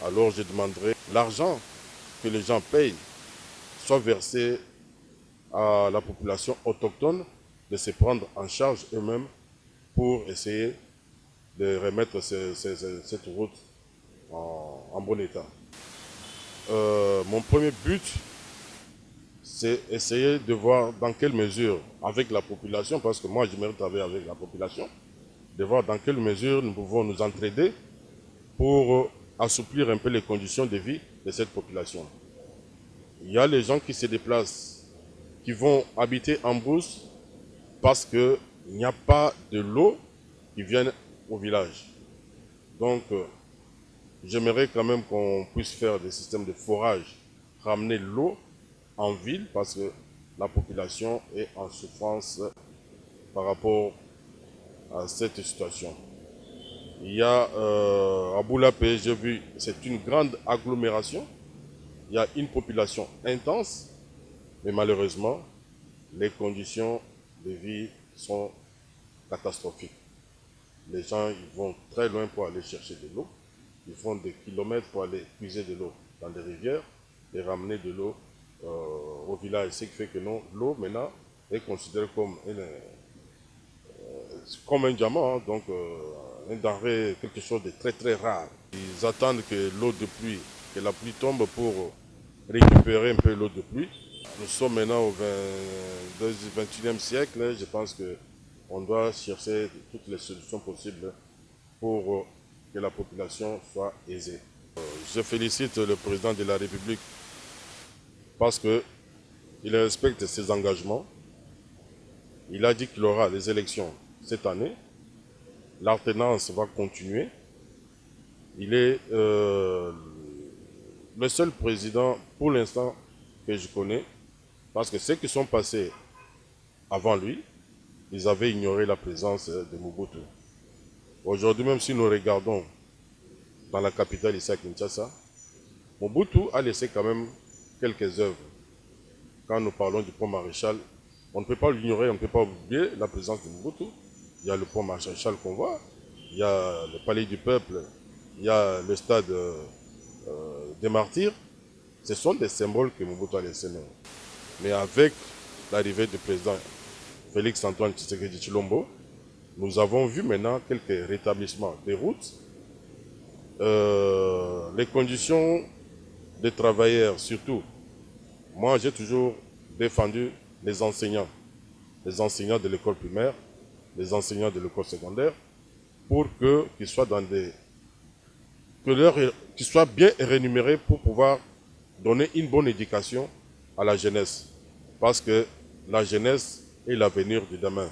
Alors je demanderai l'argent que les gens payent soit versé à la population autochtone de se prendre en charge eux-mêmes pour essayer de remettre cette route en bon état. Mon premier but, c'est essayer de voir dans quelle mesure, avec la population, parce que moi j'aimerais travailler avec la population, de voir dans quelle mesure nous pouvons nous entraider pour assouplir un peu les conditions de vie de cette population. Il y a les gens qui se déplacent, qui vont habiter en brousse parce qu'il n'y a pas de l'eau qui vienne au village. Donc, j'aimerais quand même qu'on puisse faire des systèmes de forage, ramener l'eau en ville parce que la population est en souffrance par rapport à cette situation. Il y a à Boulapé, j'ai vu, c'est une grande agglomération. Il y a une population intense, mais malheureusement, les conditions de vie sont catastrophiques. Les gens ils vont très loin pour aller chercher de l'eau. Ils font des kilomètres pour aller puiser de l'eau dans des rivières et ramener de l'eau au village. Ce qui fait que l'eau maintenant est considérée comme un diamant, hein, donc un denrée, quelque chose de très très rare. Ils attendent que l'eau de pluie, que la pluie tombe pour récupérer un peu l'eau de pluie. Nous sommes maintenant au 21e siècle. Je pense qu'on doit chercher toutes les solutions possibles pour que la population soit aisée. Je félicite le président de la République parce qu'il respecte ses engagements. Il a dit qu'il aura les élections cette année. L'alternance va continuer. Il est le seul président pour l'instant que je connais, parce que ceux qui sont passés avant lui, ils avaient ignoré la présence de Mobutu. Aujourd'hui, même si nous regardons dans la capitale ici à Kinshasa, Mobutu a laissé quand même quelques œuvres. Quand nous parlons du pont Maréchal, on ne peut pas l'ignorer, on ne peut pas oublier la présence de Mobutu. Il y a le pont Maréchal qu'on voit, il y a le palais du peuple, il y a le stade des martyrs. Ce sont des symboles que Mobutu a laissés. Mais avec l'arrivée du président Félix Antoine Tshisekedi Tshilombo, nous avons vu maintenant quelques rétablissements des routes. Les conditions des travailleurs, surtout, moi j'ai toujours défendu les enseignants de l'école primaire, les enseignants de l'école secondaire, pour qu'ils soient qu'ils soient bien rémunérés pour pouvoir donner une bonne éducation à la jeunesse. Parce que la jeunesse est l'avenir du demain.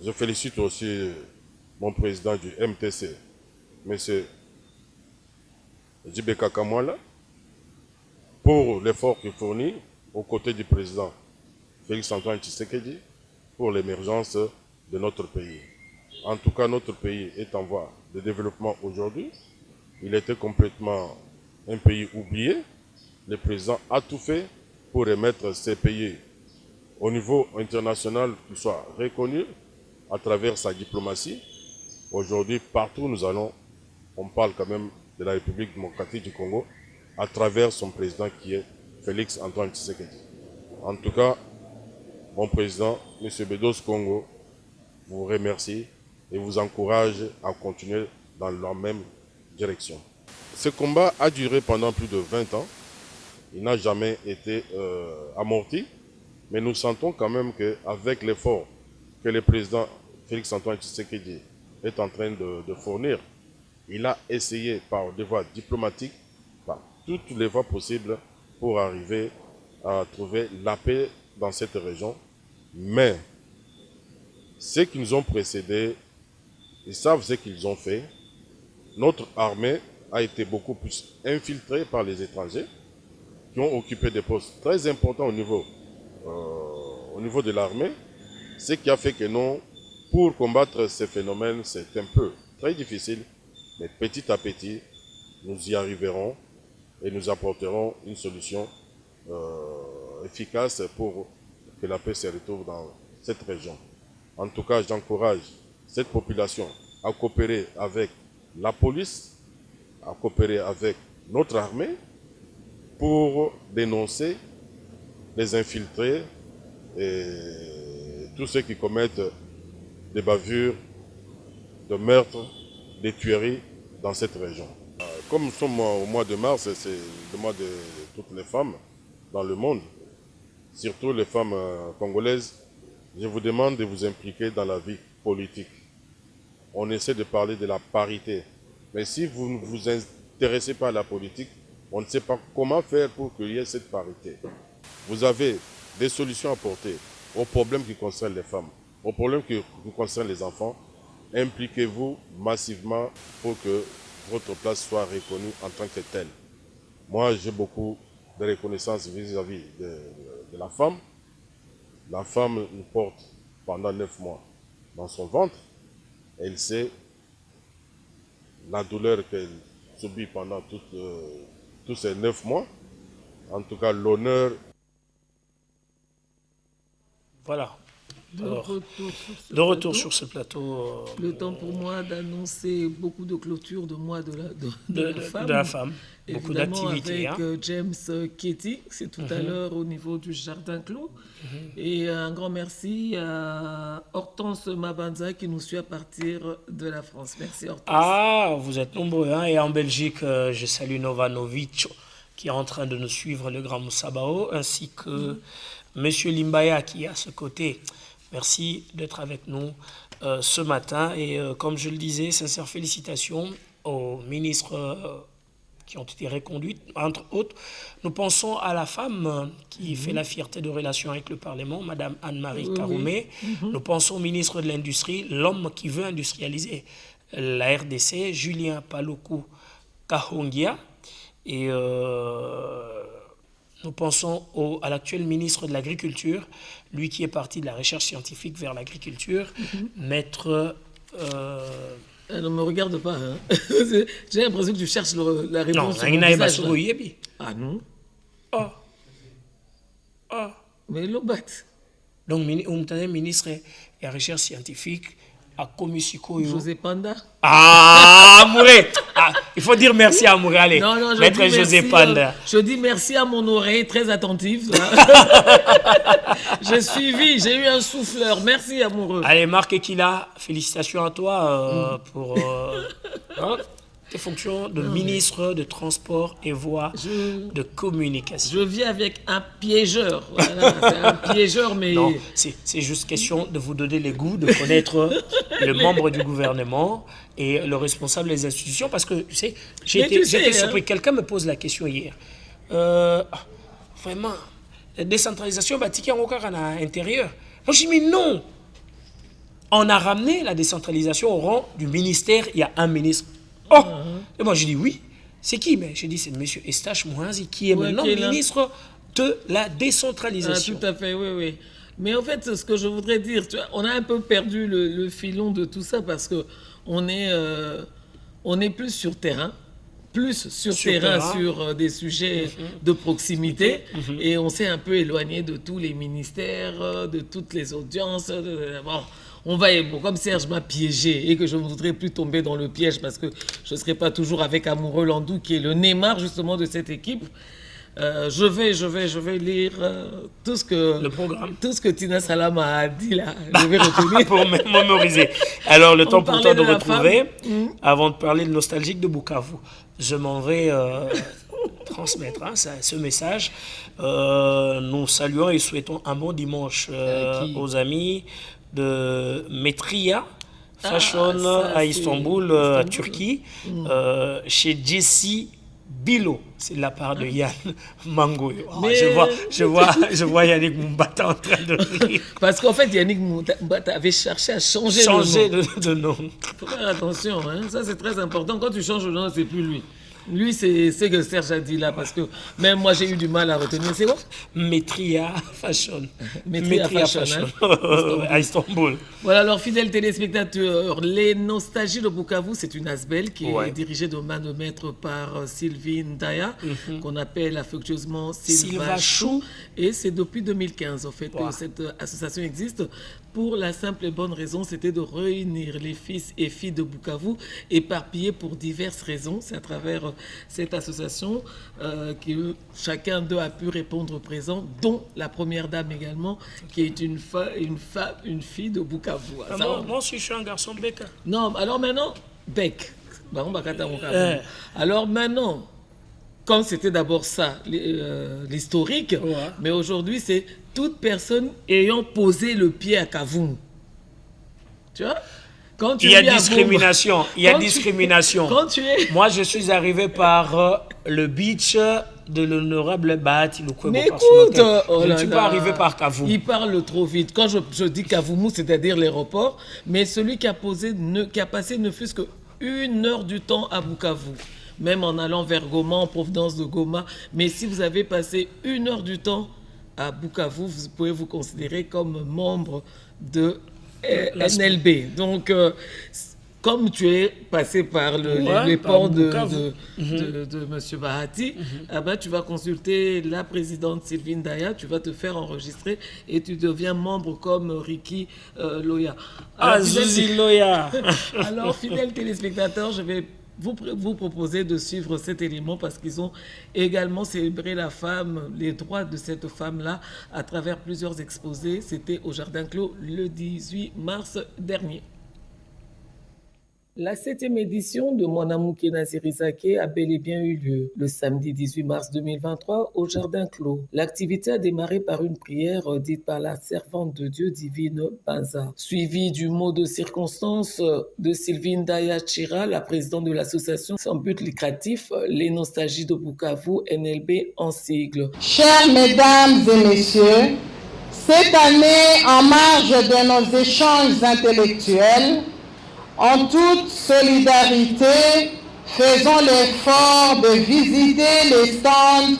Je félicite aussi mon président du MTC, M. Djibeka Kamwala, pour l'effort qu'il fournit aux côtés du président Félix Antoine Tshisekedi pour l'émergence de notre pays. En tout cas, notre pays est en voie de développement aujourd'hui. Il était complètement un pays oublié. Le président a tout fait pour remettre ces pays au niveau international, qu'il soit reconnu à travers sa diplomatie. Aujourd'hui, partout où nous allons, on parle quand même de la République démocratique du Congo à travers son président qui est Félix Antoine Tshisekedi. En tout cas, mon président, M. Bedos Congo, vous remercie et vous encourage à continuer dans la même direction. Ce combat a duré pendant plus de 20 ans. Il n'a jamais été amorti, mais nous sentons quand même qu'avec l'effort que le président Félix Antoine Tshisekedi est en train de fournir, il a essayé par des voies diplomatiques, par toutes les voies possibles pour arriver à trouver la paix dans cette région. Mais ceux qui nous ont précédés, ils savent ce qu'ils ont fait. Notre armée a été beaucoup plus infiltrée par les étrangers qui ont occupé des postes très importants au niveau de l'armée, ce qui a fait que nous, pour combattre ces phénomènes, c'est un peu très difficile, mais petit à petit, nous y arriverons et nous apporterons une solution efficace pour que la paix se retrouve dans cette région. En tout cas, j'encourage cette population à coopérer avec la police, à coopérer avec notre armée pour dénoncer les infiltrés et tous ceux qui commettent des bavures, de meurtres, des tueries dans cette région. Comme nous sommes au mois de mars, c'est le mois de toutes les femmes dans le monde, surtout les femmes congolaises, je vous demande de vous impliquer dans la vie politique. On essaie de parler de la parité, mais si vous ne vous intéressez pas à la politique, on ne sait pas comment faire pour qu'il y ait cette parité. Vous avez des solutions à apporter aux problèmes qui concernent les femmes, aux problèmes qui concernent les enfants. Impliquez-vous massivement pour que votre place soit reconnue en tant que telle. Moi, j'ai beaucoup de reconnaissance vis-à-vis de la femme. La femme nous porte pendant 9 mois dans son ventre. Elle sait la douleur qu'elle subit pendant tous ces 9 mois. En tout cas, l'honneur. Voilà. De Alors, retour sur ce plateau. Le temps pour moi d'annoncer beaucoup de clôture de mois de la femme. Beaucoup Évidemment, d'activités. avec James Ketty, c'est tout à l'heure au niveau du Jardin Clos. Et un grand merci à Hortense Mabanza qui nous suit à partir de la France. Merci Hortense. Ah, vous êtes nombreux. Hein? Et en Belgique, je salue Novanovic qui est en train de nous suivre, le grand Moussabao, ainsi que Monsieur Limbaya qui est à ce côté. Merci d'être avec nous ce matin. Et comme je le disais, sincères félicitations aux ministres qui ont été reconduites. Entre autres, nous pensons à la femme qui fait la fierté de relations avec le Parlement, Madame Anne-Marie Karoumé. Nous pensons au ministre de l'Industrie, l'homme qui veut industrialiser la RDC, Julien Paluku Kahongia. Et nous pensons à l'actuel ministre de l'Agriculture, lui qui est parti de la recherche scientifique vers l'agriculture, maître... Ne me regarde pas. Hein. J'ai l'impression que tu cherches la réponse sur mon visage. Ah non. Mais l'obat. Donc, ministre de la recherche scientifique, à Komisiko. José Panda. Ah, Amouré. Il faut dire merci à Amouré. Allez, non, maître José Panda. Je dis merci à mon oreille très attentive. J'ai suivi, j'ai eu un souffleur. Merci, amoureux. Allez, Marc Ekila, félicitations à toi pour tes fonctions de ministre de Transport et Voies de Communication. Je vis avec un piégeur. Voilà, c'est un piégeur, mais... Non, c'est juste question de vous donner les goûts, de connaître le membre du gouvernement et le responsable des institutions, parce que, tu sais, j'ai été surpris. Quelqu'un me pose la question hier. Vraiment, la décentralisation, Batiki en à l'intérieur. Moi, j'ai dit, mais non. On a ramené la décentralisation au rang du ministère, il y a un ministre. Et moi, je dis oui. C'est qui? Mais je dis c'est M. Estache Mouhanzi qui est maintenant ministre de la décentralisation. Tout à fait, oui. Mais en fait, ce que je voudrais dire, tu vois, on a un peu perdu le filon de tout ça parce qu'on est plus sur terrain. Sur des sujets de proximité et on s'est un peu éloigné de tous les ministères, de toutes les audiences. Comme Serge m'a piégé et que je ne voudrais plus tomber dans le piège parce que je ne serai pas toujours avec Amoureux Landou qui est le Neymar justement de cette équipe. Je vais lire tout ce que Tina Salam a dit là. Je vais retenir pour mémoriser. Alors le temps pour toi de retrouver, avant de parler de nostalgique de Bukavu, je m'en vais transmettre ce message. Nous saluons et souhaitons un bon dimanche aux amis de Metria Fashion à Istanbul, à Turquie, chez Jessie Bilo, c'est de la part de Yann Mangoyo. Je vois Yannick Moumbata en train de rire. Parce qu'en fait, Yannick Moumbata avait cherché à changer de nom. Faut faire attention, hein. Ça c'est très important. Quand tu changes le nom, c'est plus lui. Lui, c'est ce que Serge a dit là, parce que même moi, j'ai eu du mal à retenir. C'est quoi? Metria Fashion. Metria Fashion, à Istanbul. Voilà, alors fidèles téléspectateurs, les nostalgies de Bukavu, c'est une ASBEL qui est dirigée de main de maître par Sylvine Daya, qu'on appelle affectueusement Sylva Chou. Et c'est depuis 2015, en fait, que cette association existe. Pour la simple et bonne raison, c'était de réunir les fils et filles de Bukavu, éparpillés pour diverses raisons. C'est à travers cette association que chacun d'eux a pu répondre présent, dont la première dame également, qui est une fille de Bukavu. Moi aussi, je suis un garçon bec. Non, alors maintenant, bec. Alors maintenant, comme c'était d'abord ça, l'historique, mais aujourd'hui, c'est toute personne ayant posé le pied à Kavumu. Tu vois? Il y a discrimination. Il y a discrimination. Moi, je suis arrivé par le beach de l'honorable Bahati Lukwebo. Mais écoute, je ne suis pas arrivé par Kavumu. Il parle trop vite. Quand je dis Kavumu, c'est-à-dire l'aéroport, mais celui qui a passé ne fût-ce que 1 heure du temps à Bukavu, même en allant vers Goma, en provenance de Goma. Mais si vous avez passé 1 heure du temps à Bukavu, vous pouvez vous considérer comme membre de NLB. Donc, comme tu es passé par les ports de M. Bahati, tu vas consulter la présidente Sylvine Daya, tu vas te faire enregistrer et tu deviens membre comme Ricky Loya. Alors, Zuzi Loya. Alors, fidèles téléspectateurs, je vais vous proposer de suivre cet élément parce qu'ils ont également célébré la femme, les droits de cette femme-là à travers plusieurs exposés. C'était au Jardin Clos le 18 mars dernier. La 7e édition de Mwanamouké Nazirizake a bel et bien eu lieu le samedi 18 mars 2023 au Jardin Clos. L'activité a démarré par une prière dite par la servante de Dieu divine Banza, suivie du mot de circonstance de Sylvine Daya Chira, la présidente de l'association sans but lucratif Les Nostalgies de Bukavu, NLB en sigle. Chères mesdames et messieurs, cette année, en marge de nos échanges intellectuels, en toute solidarité, faisons l'effort de visiter les stands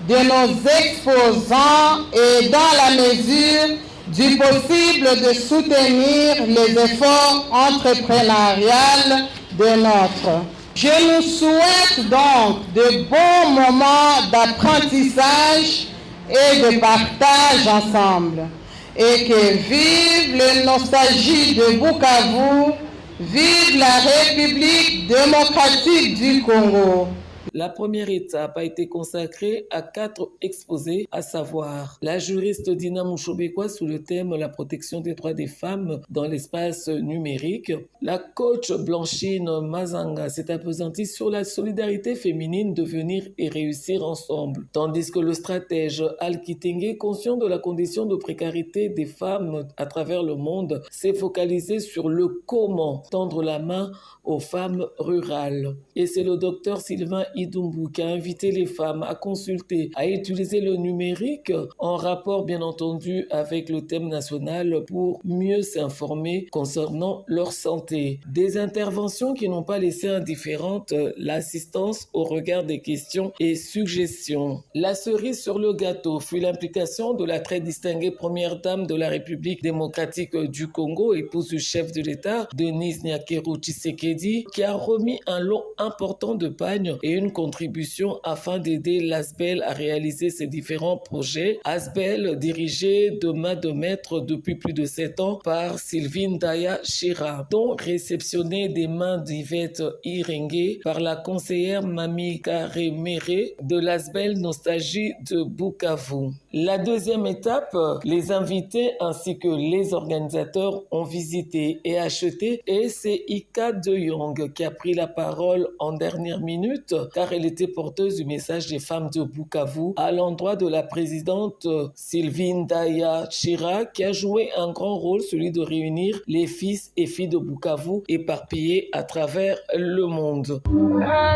de nos exposants et dans la mesure du possible de soutenir les efforts entrepreneuriaux de notre. Je nous souhaite donc de bons moments d'apprentissage et de partage ensemble. Et que vive les nostalgies de Bukavu, vive la République démocratique du Congo. La première étape a été consacrée à 4 exposés, à savoir la juriste Dina Mouchobekwa sous le thème La protection des droits des femmes dans l'espace numérique. La coach Blanchine Mazanga s'est appesantie sur la solidarité féminine, devenir et réussir ensemble. Tandis que le stratège Al Kitenge, conscient de la condition de précarité des femmes à travers le monde, s'est focalisé sur le comment tendre la main aux femmes rurales. Et c'est le docteur Sylvain Idumbu qui a invité les femmes à consulter, à utiliser le numérique en rapport bien entendu avec le thème national pour mieux s'informer concernant leur santé. Des interventions qui n'ont pas laissé indifférente l'assistance au regard des questions et suggestions. La cerise sur le gâteau fut l'implication de la très distinguée première dame de la République démocratique du Congo, épouse du chef de l'État, Denise Nyakeru Tshisekedi, qui a remis un lot important de pagnes et une contribution afin d'aider l'ASBEL à réaliser ses différents projets. ASBEL dirigé de main de maître depuis plus de 7 ans par Sylvine Daya Chira, dont réceptionné des mains d'Yvette Irengue par la conseillère Mami Karemere de l'ASBEL Nostalgie de Bukavu. La deuxième étape, les invités ainsi que les organisateurs ont visité et acheté, et c'est Ika De Jong qui a pris la parole en dernière minute car elle était porteuse du message des femmes de Bukavu à l'endroit de la présidente Sylvine Daya Chira qui a joué un grand rôle, celui de réunir les fils et filles de Bukavu éparpillés à travers le monde.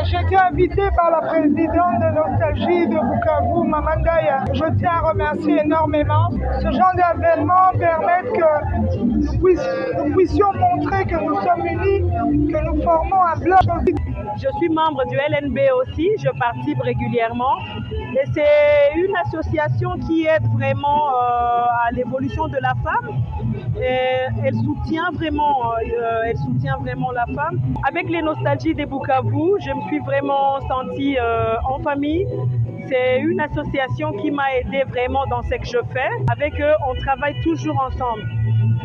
J'ai été invitée par la présidente de Nostalgie de Bukavu, Maman Daya. Je tiens à remercier énormément. Ce genre d'événements permettent que nous puissions montrer que nous sommes unis, que nous formons un bloc. Je suis membre du LNB aussi, je participe régulièrement. Et c'est une association qui aide vraiment à l'évolution de la femme. Et elle soutient vraiment la femme. Avec les nostalgies des Bukavu, je me suis vraiment sentie en famille. C'est une association qui m'a aidée vraiment dans ce que je fais. Avec eux, on travaille toujours ensemble.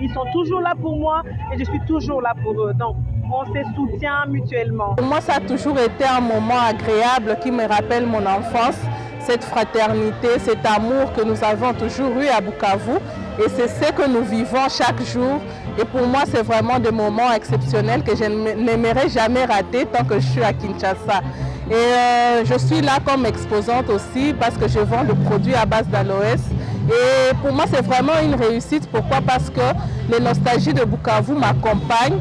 Ils sont toujours là pour moi et je suis toujours là pour eux. Donc, on se soutient mutuellement. Pour moi, ça a toujours été un moment agréable qui me rappelle mon enfance. Cette fraternité, cet amour que nous avons toujours eu à Bukavu. Et c'est ce que nous vivons chaque jour. Et pour moi, c'est vraiment des moments exceptionnels que je n'aimerais jamais rater tant que je suis à Kinshasa. Et je suis là comme exposante aussi parce que je vends des produits à base d'aloès. Et pour moi, c'est vraiment une réussite. Pourquoi? Parce que les nostalgies de Bukavu m'accompagnent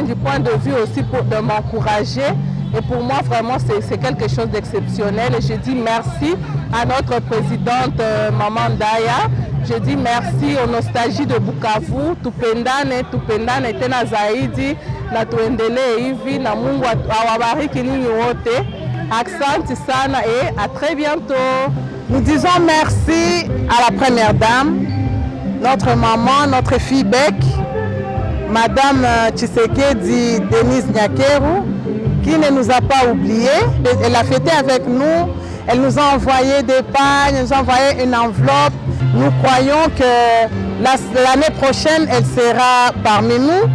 du point de vue aussi de m'encourager. Et pour moi, vraiment, c'est quelque chose d'exceptionnel. Et je dis merci à notre présidente Maman Ndaya. Je dis merci aux nostalgies de Bukavu. Tupendane tena zaidi na tuendelee hivi na Mungu awabariki ninyi wote. Asante sana et à très bientôt. Nous disons merci à la première dame, notre maman, notre fille Bec, Madame Tshisekedi Denise Nyakeru, qui ne nous a pas oubliés. Elle a fêté avec nous, elle nous a envoyé des pagnes, elle nous a envoyé une enveloppe. Nous croyons que l'année prochaine, elle sera parmi nous.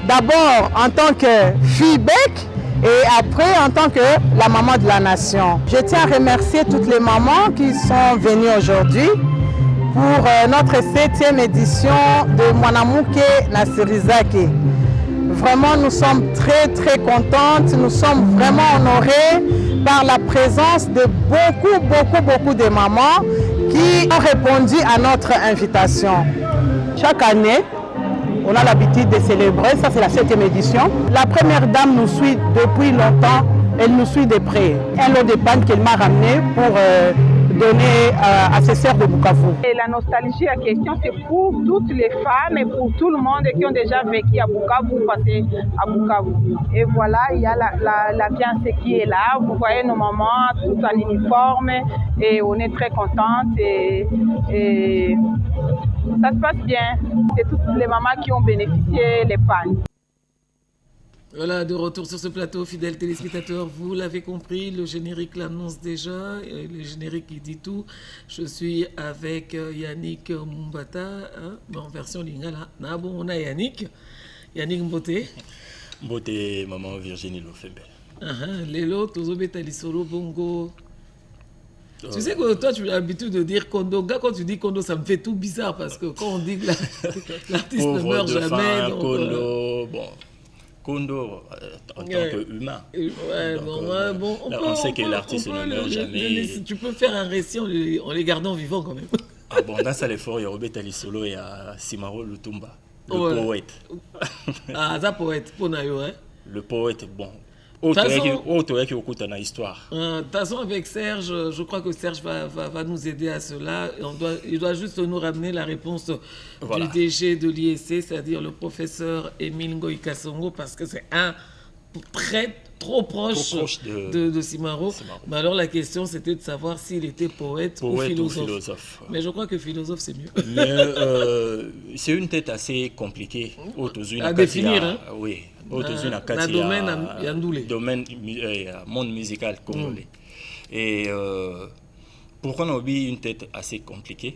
D'abord en tant que fille Bec et après en tant que la maman de la nation. Je tiens à remercier toutes les mamans qui sont venues aujourd'hui pour notre 7e édition de Mwanamouke Nasirizake. Vraiment, nous sommes très très contentes, nous sommes vraiment honorés par la présence de beaucoup de mamans qui ont répondu à notre invitation. Chaque année, on a l'habitude de célébrer, ça c'est la 7e édition. La première dame nous suit depuis longtemps, elle nous suit de près. Un lot de pannes qu'elle m'a ramené pour donner à ses sœurs de Bukavu. Et la nostalgie en question, c'est pour toutes les femmes et pour tout le monde qui ont déjà vécu à Bukavu, passé à Bukavu. Et voilà, il y a la fiancée qui est là. Vous voyez nos mamans, toutes en uniforme, et on est très contentes. Et ça se passe bien. C'est toutes les mamans qui ont bénéficié des pannes. Voilà, de retour sur ce plateau, fidèles téléspectateurs, vous l'avez compris, le générique l'annonce déjà, le générique qui dit tout. Je suis avec Yannick Mumbata, hein, en version lingala. Bon, on a Yannick Mbote. Mbote, maman Virginie Lofembel. Lélo, Tozobeta Lisolo, Bongo. Tu sais que toi, tu as l'habitude de dire Kondo. Quand tu dis Kondo, ça me fait tout bizarre parce que quand on dit que l'artiste ne meurt jamais. Donc, Kondo, bon. Kondo, en tant qu'humain. Ouais, bon, on sait que l'artiste ne meurt jamais. Tu peux faire un récit en les gardant vivants quand même. Ah bon, dans ça, l'effort, il y a Robert Alisolo et Simaro Lutumba, le poète. Ah, ça poète, pour Nayo, hein? Le poète, bon. Autre qui écoute dans l'histoire. De toute façon, avec Serge, je crois que Serge va nous aider à cela. Il doit juste nous ramener la réponse du DG de l'IEC, c'est-à-dire le professeur Émile Ngoï Kassongo, parce que c'est un prêtre trop proche de Simaro. Mais alors la question, c'était de savoir s'il était poète ou philosophe. Mais je crois que philosophe, c'est mieux. Mais c'est une tête assez compliquée. À définir, hein? Oui. Domaine monde musical congolais. Et pourquoi on a eu une tête assez compliquée?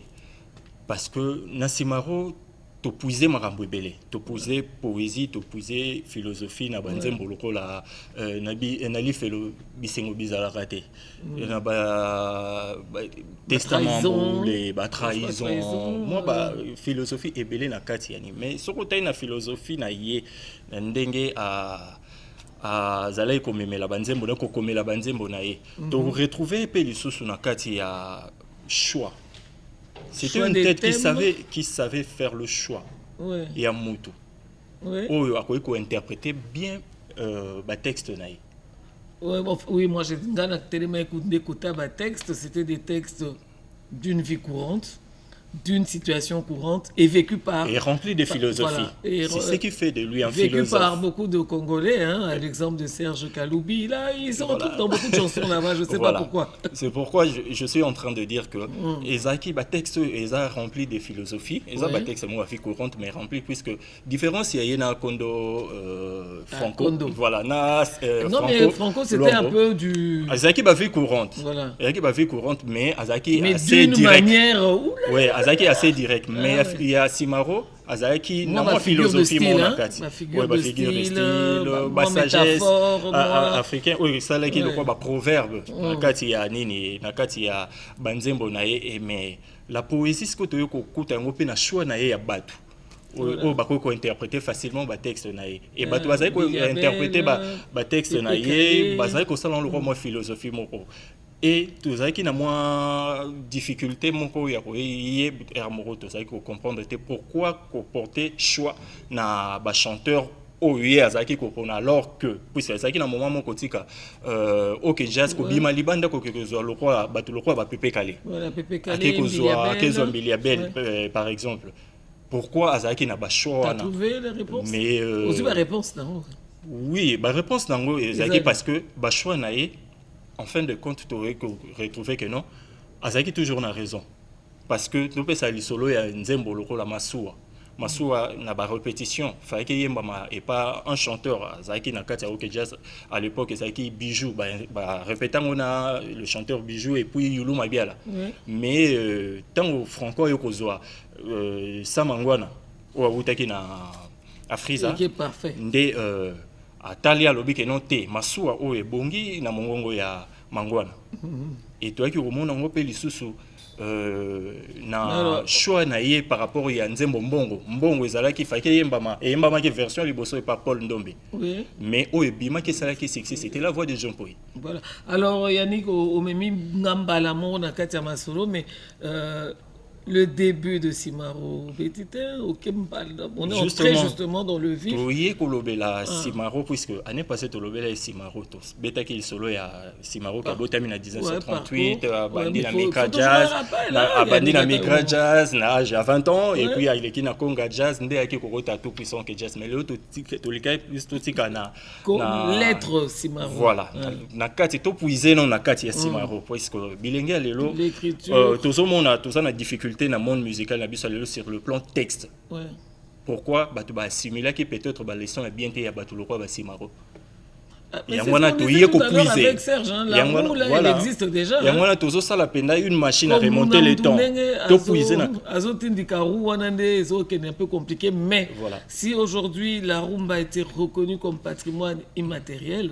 Parce que Nassimaro, tu posais marambo belé, tu posais poésie, tu posais philosophie, na banzembo lokola nali felo bisengo bizala raté. Na ba testament les trahison. Moi philosophie est belé na kati yani. Mais ce côté na philosophie na yé ndenge à zalai komemela banzembo na kokomela banzembo na ye. Donc retrouver pe lisusu na kati ya choix. C'était une tête qui savait faire le choix. Ouais. Et à Moutou. Il a interprété bien le texte. Oui, moi j'ai tellement écouté les textes. C'était des textes d'une vie courante. d'une situation courante et vécu par... Et rempli de philosophie. Voilà. C'est ce qui fait de lui un vécu philosophe. Vécu par beaucoup de Congolais, hein, à l'exemple de Serge Kaloubi. Là, il se retrouve dans beaucoup de chansons là-bas, je ne sais pas pourquoi. C'est pourquoi je suis en train de dire que Ezaki, texte, ils ont rempli de philosophie. Ils ont texte, moi, vie courante, mais rempli, puisque différence, il y a un Kondo Franco. Voilà. Non, mais Franco, c'était un peu du... Ezaki, vie courante. Voilà. Ezaki, vie courante, mais Ezaki assez direct. Mais d'une manière... Oui, Ezaki est assez direct. Mais il y a Simaro, Ezaki, n'a pas philosophie, mon akati. Ma figure de style, ma sagesse africaine. Oui, ça là qui est quoi, proverbe. Nakati ya nini, nakati ya banzembo na ye, mais la poésie, ce que tu as écouté, on peut na choix na ye ya batu. Ou bako interpréter facilement ba texte na ye. Et batu bazai ko interpréter ba texte na ye, bazai ko salon le moi philosophie moko. Et tout ça qui n'a moins difficulté mon co ya ko yé hermoro tout ça ko comprendre pourquoi ko porter choix na ba chanteur au azaki ko pona alors que puisque ça qui na moment mon kotika OK jazz ko bima libanda ko que zo lokwa batu lokwa ba pepe calé. Voilà pepe calé ko Biliabel par exemple. Pourquoi azaki na ba choix na trouvé la réponse? Mais aussi la réponse non. Oui, ba réponse nango azaki parce que ba choix na ye en fin de compte, tu aurais retrouvé que non. Azaki toujours na raison. Parce que nous ça solo ya nzembo loko la Massoua. Massoua n'a pas répétition. Fallait qu'il y ait et pas un chanteur. Azaki na katia OK jazz à l'époque Azaki Bijou répétant on a le chanteur Bijou et puis Yulu Mabiala. Mais tant au Franco yokozwa Samangwana ou Awutaki na Afriza. OK parfait. Ndé Atalia lobi ke non te Massoua o ebongi na mongongo ya Mangwana. Et toi qui remonte en pe lisusu na choix na ye par rapport ya Nzembo Mbongo ezalaki faki yembama et yembama ki version liboso et par Paul Ndombe. Oui. Mais o ebima ki salaki sexy c'était la voix de Jean Paul. Voilà. Alors Yannick o memi ngamba mo na kati ya masolo mais le début de Simaro, on est entré justement dans le vif. Oui, Kolobela Simaro, puisque l'année passée, Kolobela et Simaro, tous. Beta qui est solo, il y a Simaro qui a botamine à 1938, Bandi na Mika Jazz, Bandi na Mika Jazz, à 20 ans, et puis il est qui na Conga Jazz, Ndé qui est tout puissant que Jazz, mais l'autre, tout le cas, tout ce qu'on a. Lettre Simaro. Voilà. Na kati, tout puisé non na kati ya Simaro, puisque Bilingue à l'élo, tout ça, on a difficulté dans le monde musical sur le plan texte. Pourquoi tu vas assimiler que peut-être la leçon est bien à Batuloko Simaro. Il y a un avec Serge, la roue là, elle existe déjà. Il y a un toujours ça la peine une machine à remonter le temps. Tout puiser na. Azotindika roue wanande zo qui est un peu compliqué, mais si aujourd'hui la rumba a été reconnue comme patrimoine immatériel,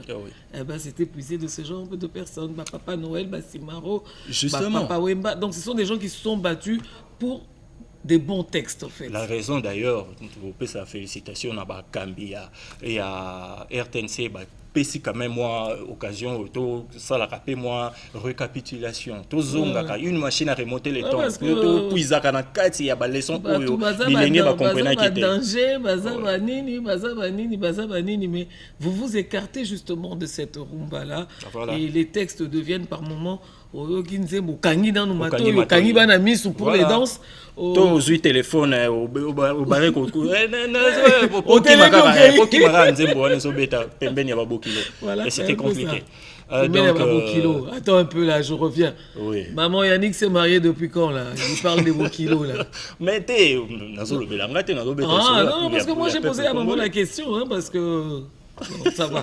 eh ben c'était puisé de ce genre de personnes. Papa Noël, Simaro, Papa Wemba. Donc ce sont des gens qui se sont battus pour des bons textes en fait. La raison d'ailleurs, vous pouvez sa félicitation à Kambi et à RTNC, c'est quand même moi occasion tout ça la rappeler moi récapitulation tout zonga une machine à remonter les temps tout puisaka na kati ya ba leçon oyo bilenge ba comprendre qui était danger bazaba nini mais vous vous écartez justement de cette rumba là et les textes deviennent par moments pour les danses to zui téléphone au baré ko voilà, et c'était compliqué. Donc, attends un peu là, je reviens. Oui. Maman Yannick s'est mariée depuis quand là? Il parle des beaux kilos là. Mais non, parce que moi j'ai posé à maman la question, hein, parce que non, ça va.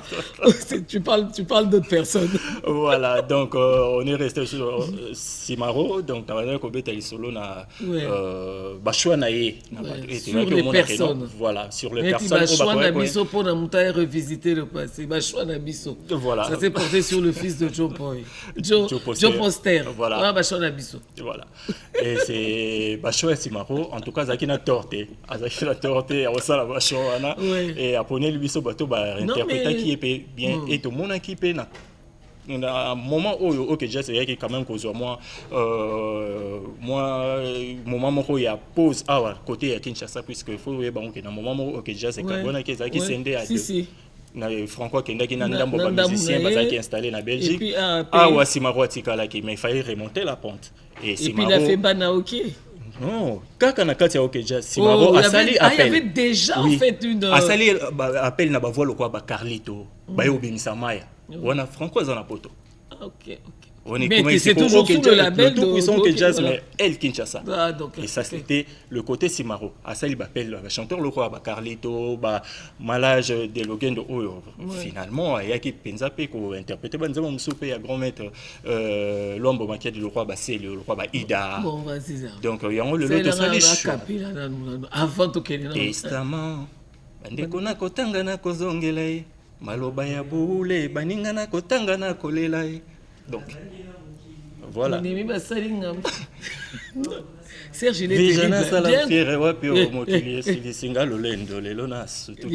tu parles d'autres personnes. Voilà, donc on est resté sur Simaro, donc on a dit solo na sur les personnes. Voilà, sur les personnes. Pour revisiter le passé. Voilà. Ça s'est porté sur le fils de Joe Boy. Joe Poster. Voilà. Voilà. Et c'est Bachoua Simaro, en tout cas Zakina torté. Zakina torté, on sait la Bachoua et après lui so bateau interpréter qui est bien et tout le monde qui peut na un moment où OK j'ai c'est quand même cause moi moment où il y a pause à côté à Kinshasa puisque faut que dans moment où OK j'ai c'est quand même qui s'endé à na Franco Kenda qui n'a pas musicien qui est installé en Belgique Simaro atikala qui mais il fallait remonter la pente et puis il a fait Banaoké. Non, kaka na kati ya OK Jazz Simaro asali appel. Il y avait déjà en fait une asali appel na ba voix le quoi ba Carlito ba yo bimisa maya. Wana Franco azana poto. OK. Mais c'est toujours sous le label de OK Jazz mais elle Kinshasa. Donc, et ça c'était le côté Simaro. Asali ba appel le chanteur le quoi ba Carlito ba Malage de Logendo finalement il y a qui penza pe ko interpréter ba nzama musupe ya grand maître Lombo Makiadi le roi ba Célio le roi ba Ida. Bon vas-y ça. Donc il y a le lot de solutions. Avant to kelena. Testament. Ndeko na kotanga na kozongela ye. Maloba ya bule baninga na kotanga na kolela ye. Donc voilà. Serge, il est terrible. Bien. Wapi o mokili singa lolendo lelo na surtout.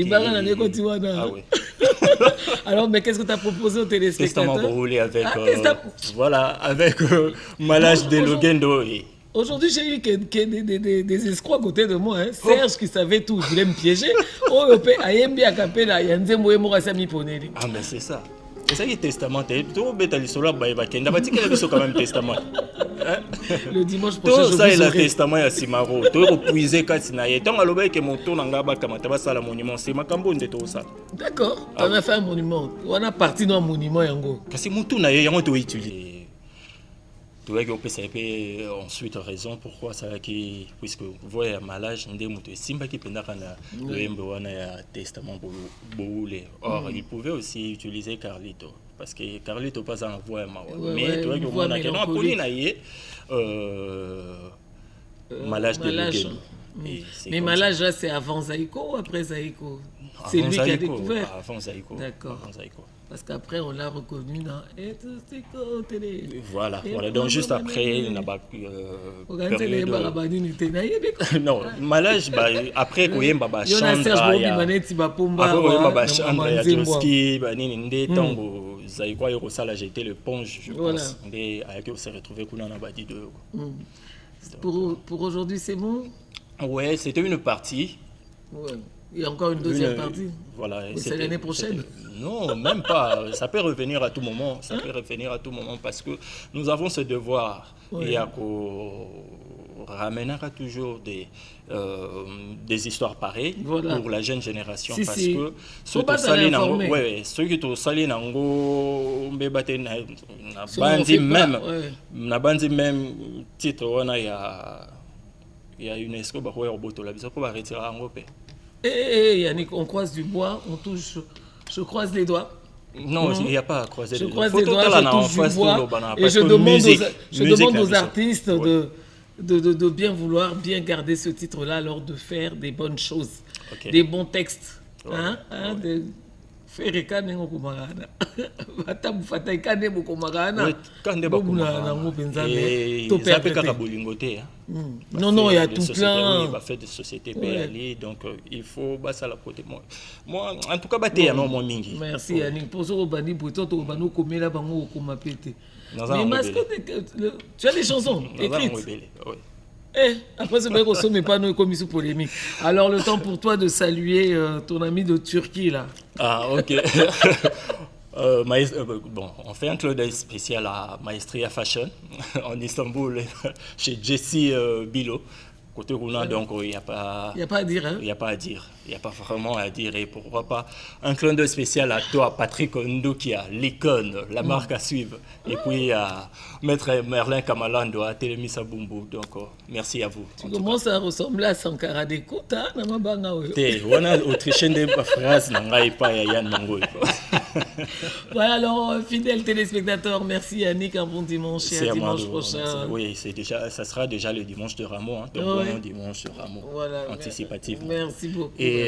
Alors mais qu'est-ce que tu as proposé aux téléspectateurs? Testament brûlé avec voilà avec Malage de Logendo. Aujourd'hui, j'ai eu des escrocs à côté de moi. Hein. Serge qui savait tout, je voulais me piéger. Ah, mais c'est ça. C'est ça qui est testament. Le dimanche prochain, je vous ça est le testament à Simaro. D'accord. On a fait un monument. On a parti dans un monument. Parce que Moutou n'a rien utilisé. Tu vois qu'on peut savoir ensuite raison pourquoi ça qui puisque vous voyez à Malage ndé simba qui pendant le mboana ya testament boulé. Or il pouvait aussi utiliser Carlito parce que Carlito pas en voix mais tu vois qu'on a quelqu'un Pauline Malage de Logendo. Mais Malage là c'est avant Zaïko ou après Zaïko? C'est lui qui a découvert. Avant Zaïko. D'accord. Parce qu'après, on l'a reconnu dans Télé. Voilà. Donc, juste après, il n'a pas non, Malage, après, il y a un Chandra, il y a un Joski, Zaïko, il a jeté le pont, je pense. Et il s'est retrouvé qu'on en a bâti deux. Pour aujourd'hui, c'est bon? Ouais, c'était une partie. Ouais. Il y a encore une deuxième partie. Voilà. C'est l'année prochaine. Non, même pas. Ça peut revenir à tout moment. Ça peut revenir à tout moment parce que nous avons ce devoir. Il y a ramènera toujours des histoires pareilles pour la jeune génération parce que ceux qui ceux qui ont salé nango na bandi même titre on a il y a UNESCO bah ouais roboto la biso ko ba retirer en pe. Yannick, on croise du bois, on touche, je croise les doigts. Non, il n'y a pas à croiser les doigts. Je croise les doigts, je touche du bois et je demande aux artistes de bien vouloir bien garder ce titre-là lors de faire des bonnes choses, des bons textes. Non, il y a tout plein. Il va faire des sociétés PLI, donc il faut ça la côté moi en tout cas bater non moi mingi. Merci Yannick pour ce robani pour toi tu vas nous commer là bango comme pété. Mais mascotte tu as des chansons écrites. Après c'est vrai qu'on se met pas nous comme sous polémique. Alors le temps pour toi de saluer ton ami de Turquie là. Ah OK. Bon, on fait un clin d'œil spécial à Maestria Fashion en Istanbul chez Jessie Bilo. Côté roulant, donc il n'y a pas à dire. Hein? Il n'y a pas à dire. Il n'y a pas vraiment à dire. Et pourquoi pas un clin d'œil spécial à toi, Patrick Ndokia, l'icône, la marque à suivre. Et puis à Maître Merlin Kamalando, à Télémissa Bumbu. Donc merci à vous. Tu commences à ressembler à Sankara d'écoute, hein? On a autrichien des phrases, pas Yann Mango. Voilà, alors fidèles téléspectateurs, merci Yannick, un bon dimanche et à dimanche prochain. Oui, ça sera déjà le dimanche de Rameau, hein, donc bon dimanche de Rameau, anticipativement. Merci beaucoup. Et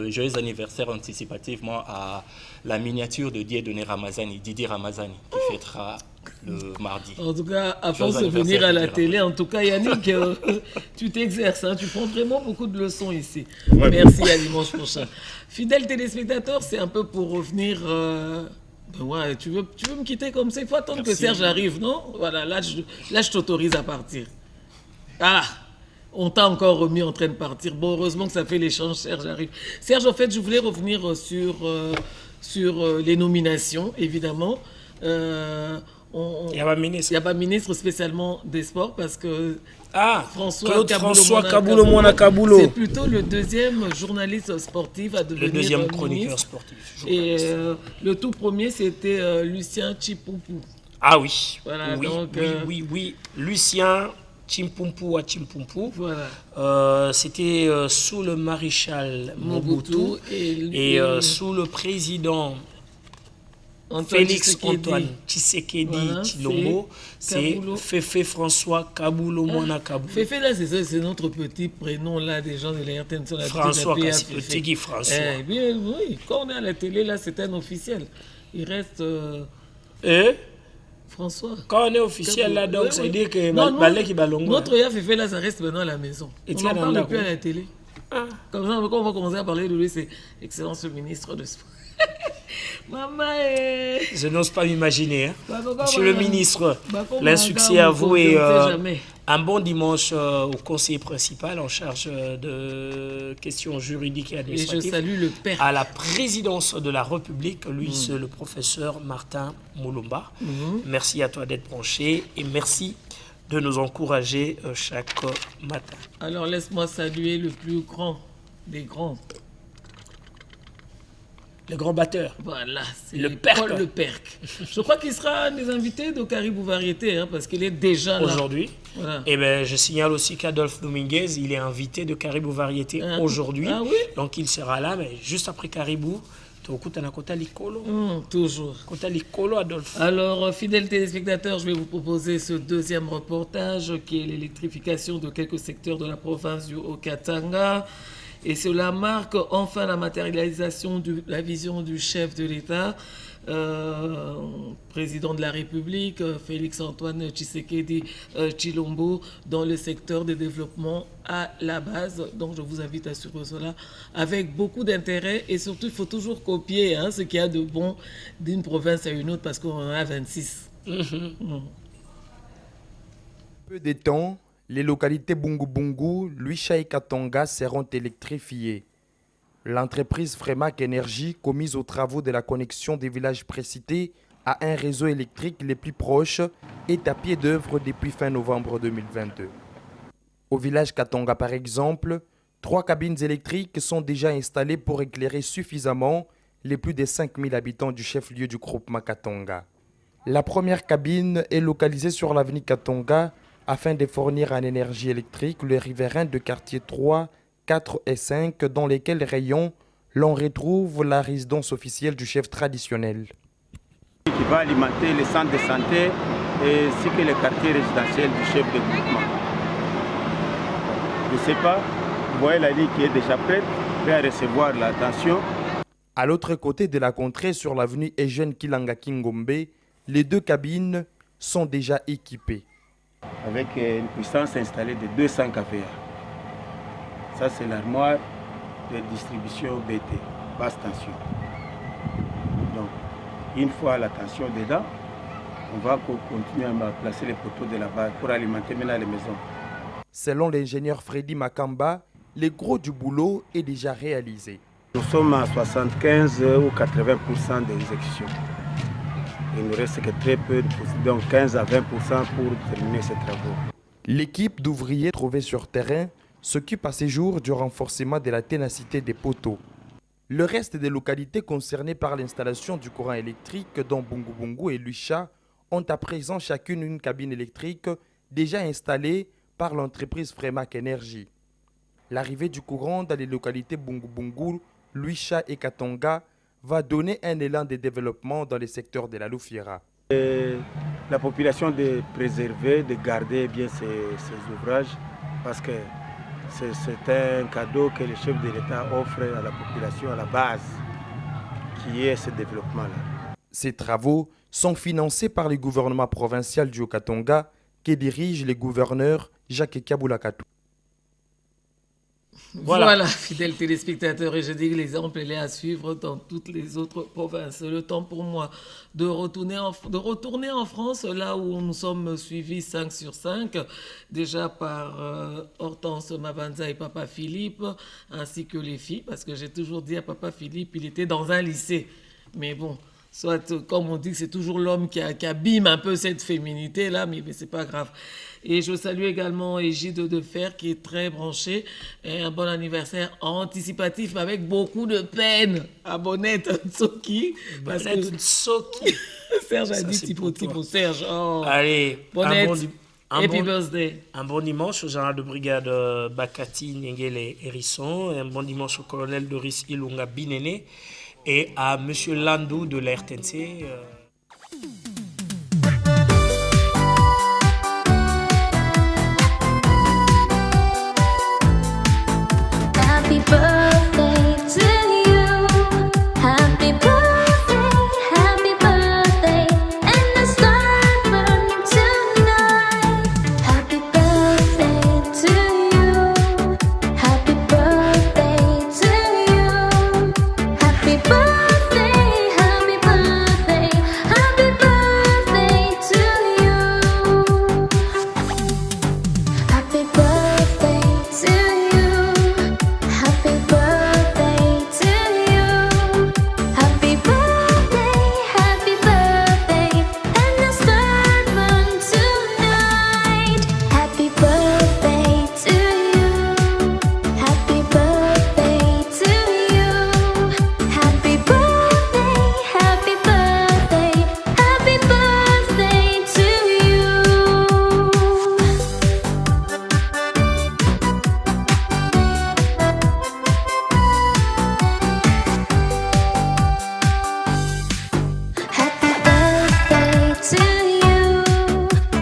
joyeux anniversaire anticipativement à la miniature de Dieudonné Ramazani, Didi Ramazani, qui fêtera le mardi. En tout cas, à force de venir à la télé, en tout cas Yannick, tu t'exerces, hein, tu prends vraiment beaucoup de leçons ici. Ouais, merci, à dimanche prochain. Fidèles téléspectateurs, c'est un peu pour revenir... tu veux me quitter comme ça? Il faut attendre que Serge arrive, non? Voilà, là je t'autorise à partir. Ah, on t'a encore remis en train de partir. Bon, heureusement que ça fait l'échange, Serge arrive. Serge, en fait, je voulais revenir sur les nominations, évidemment. Il y a pas ministre spécialement des sports parce que Ah, François Claude François Kaboulou Kaboulou Kaboulou. C'est plutôt le deuxième journaliste sportif à devenir Le deuxième chroniqueur ministre. sportif. Et le tout premier, c'était Lucien Chipoupou. Ah oui. Voilà, oui, donc, oui. Lucien Chimpumpu à Chimpumpu. Voilà. C'était sous le maréchal Mobutu et sous le président Félix Antoine Tshisekedi Tshilombo, c'est Féfé François Kaboulou Mwana Kaboulou. Féfé, là, c'est notre petit prénom là, des gens de la RTN. François Petit François. Bien, oui, quand on est à la télé, là, c'est un officiel. Il reste. François. Quand on est officiel là, donc, ça veut dire que notre ya Féfé là, ça reste maintenant à la maison. On n'en parle plus à la télé. Comme ça, quand on va commencer à parler de lui, c'est Excellence le ministre de Sport. Maman Je n'ose pas m'imaginer. Monsieur le ministre, l'insuccès à vous et un bon dimanche au conseiller principal en charge de questions juridiques et administratives. Et je salue le père. À la présidence de la République, lui, c'est le professeur Martin Moulumba. Merci à toi d'être branché et merci de nous encourager chaque matin. Alors laisse-moi saluer le plus grand des grands. Le grand batteur. Voilà, c'est Paul Le Perc. Je crois qu'il sera un des invités de Caribou Variété, hein, parce qu'il est déjà là. Aujourd'hui. Voilà. Et je signale aussi qu'Adolphe Dominguez, il est invité de Caribou Variété aujourd'hui. Ah oui? Donc il sera là, mais juste après Caribou. Toujours. Adolphe. Alors, fidèles téléspectateurs, je vais vous proposer ce deuxième reportage qui est l'électrification de quelques secteurs de la province du Haut-Katanga. Et cela marque enfin la matérialisation de la vision du chef de l'État, président de la République, Félix Antoine Tshisekedi Tshilombo, dans le secteur de développement à la base. Donc je vous invite à suivre cela avec beaucoup d'intérêt et surtout il faut toujours copier ce qu'il y a de bon d'une province à une autre parce qu'on en a 26. Peu de temps, les localités Bungu Bungu, Luisha et Katonga seront électrifiées. L'entreprise Fremac Énergie, commise aux travaux de la connexion des villages précités à un réseau électrique les plus proches, est à pied d'œuvre depuis fin novembre 2022. Au village Katonga, par exemple, 3 cabines électriques sont déjà installées pour éclairer suffisamment les plus de 5000 habitants du chef-lieu du groupement Katonga. La première cabine est localisée sur l'avenue Katonga, afin de fournir en énergie électrique les riverains de quartiers 3, 4 et 5 dans lesquels rayons l'on retrouve la résidence officielle du chef traditionnel. Qui va alimenter les centres de santé ainsi que les quartiers résidentiels du chef de groupement. Je ne sais pas, vous voyez la ligne qui est déjà prête, à recevoir l'attention. À l'autre côté de la contrée sur l'avenue Eugène Kilanga Kingombe, les 2 cabines sont déjà équipées. Avec une puissance installée de 200 kVA. Ça, c'est l'armoire de distribution BT, basse tension. Donc, une fois la tension dedans, on va continuer à placer les poteaux de la base pour alimenter maintenant les maisons. Selon l'ingénieur Freddy Makamba, le gros du boulot est déjà réalisé. Nous sommes à 75 ou 80% d'exécution. Il ne reste que très peu, donc 15 à 20% pour terminer ces travaux. L'équipe d'ouvriers trouvés sur terrain s'occupe à ces jours du renforcement de la ténacité des poteaux. Le reste des localités concernées par l'installation du courant électrique, dont Bungu Bungu et Luisha, ont à présent chacune une cabine électrique déjà installée par l'entreprise Fremac Énergie. L'arrivée du courant dans les localités Bungu Bungu, Luisha et Katonga va donner un élan de développement dans les secteurs de la Loufiera. La population de préserver, de garder bien ces ouvrages parce que c'est un cadeau que le chef de l'État offre à la population à la base, qui est ce développement-là. Ces travaux sont financés par le gouvernement provincial du Haut-Katanga que dirige le gouverneur Jacques Kabulakatou. Voilà, fidèles téléspectateurs, et je dis que l'exemple est à suivre dans toutes les autres provinces. Le temps pour moi de retourner en France, là où nous sommes suivis 5 sur 5, déjà par Hortense Mabanza et Papa Philippe, ainsi que les filles, parce que j'ai toujours dit à Papa Philippe, il était dans un lycée. Mais bon, soit, comme on dit, c'est toujours l'homme qui abîme un peu cette féminité-là, mais c'est pas grave. Et je salue également Égide de Fer, qui est très branché. Et un bon anniversaire anticipatif, mais avec beaucoup de peine à Bonnette Tsoki. Bonnette Tsoki. Serge a dit typo, Serge. Oh. Allez, Bonnette, happy birthday. Un bon dimanche au général de brigade Bakati Nyengele Hérisson. Un bon dimanche au colonel Doris Ilunga Binene. Et à monsieur Landou de la RTNC. Happy birthday to you. Happy birthday, and the star burning tonight. Happy birthday to you. Happy birthday to you. Happy birthday, happy birthday, happy birthday to you. Happy birthday to you. Happy birthday to you. Happy birthday, and the star burn tonight. Happy birthday to you. Happy birthday to you. Happy birthday, happy birthday, happy birthday to you. Happy birthday to you.